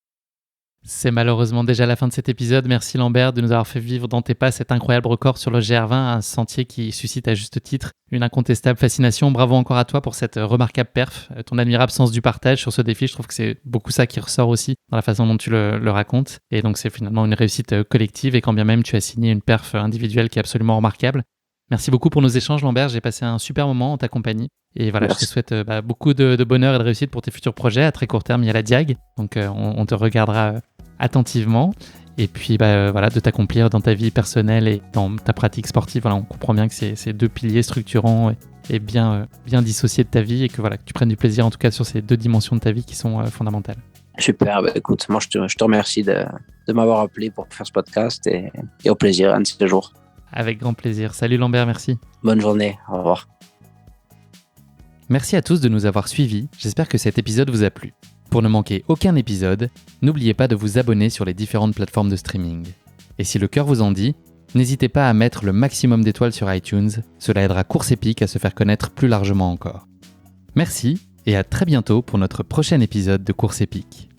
C'est malheureusement déjà la fin de cet épisode. Merci Lambert de nous avoir fait vivre dans tes pas cet incroyable record sur le GR20, un sentier qui suscite à juste titre une incontestable fascination. Bravo encore à toi pour cette remarquable perf, ton admirable sens du partage sur ce défi. Je trouve que c'est beaucoup ça qui ressort aussi dans la façon dont tu le racontes. Et donc c'est finalement une réussite collective, et quand bien même tu as signé une perf individuelle qui est absolument remarquable. Merci beaucoup pour nos échanges Lambert, j'ai passé un super moment en ta compagnie. Et voilà, merci. Je te souhaite beaucoup de bonheur et de réussite pour tes futurs projets. À très court terme, il y a la Diag, donc on te regardera attentivement. Et puis voilà, de t'accomplir dans ta vie personnelle et dans ta pratique sportive. Voilà, on comprend bien que c'est deux piliers structurants et bien dissociés de ta vie, et que voilà, que tu prennes du plaisir en tout cas sur ces deux dimensions de ta vie qui sont fondamentales. Super, écoute, moi je te remercie de m'avoir appelé pour faire ce podcast, et au plaisir un de ces jours. Avec grand plaisir. Salut Lambert, merci. Bonne journée, au revoir. Merci à tous de nous avoir suivis, j'espère que cet épisode vous a plu. Pour ne manquer aucun épisode, n'oubliez pas de vous abonner sur les différentes plateformes de streaming. Et si le cœur vous en dit, n'hésitez pas à mettre le maximum d'étoiles sur iTunes, cela aidera Course Épique à se faire connaître plus largement encore. Merci et à très bientôt pour notre prochain épisode de Course épique.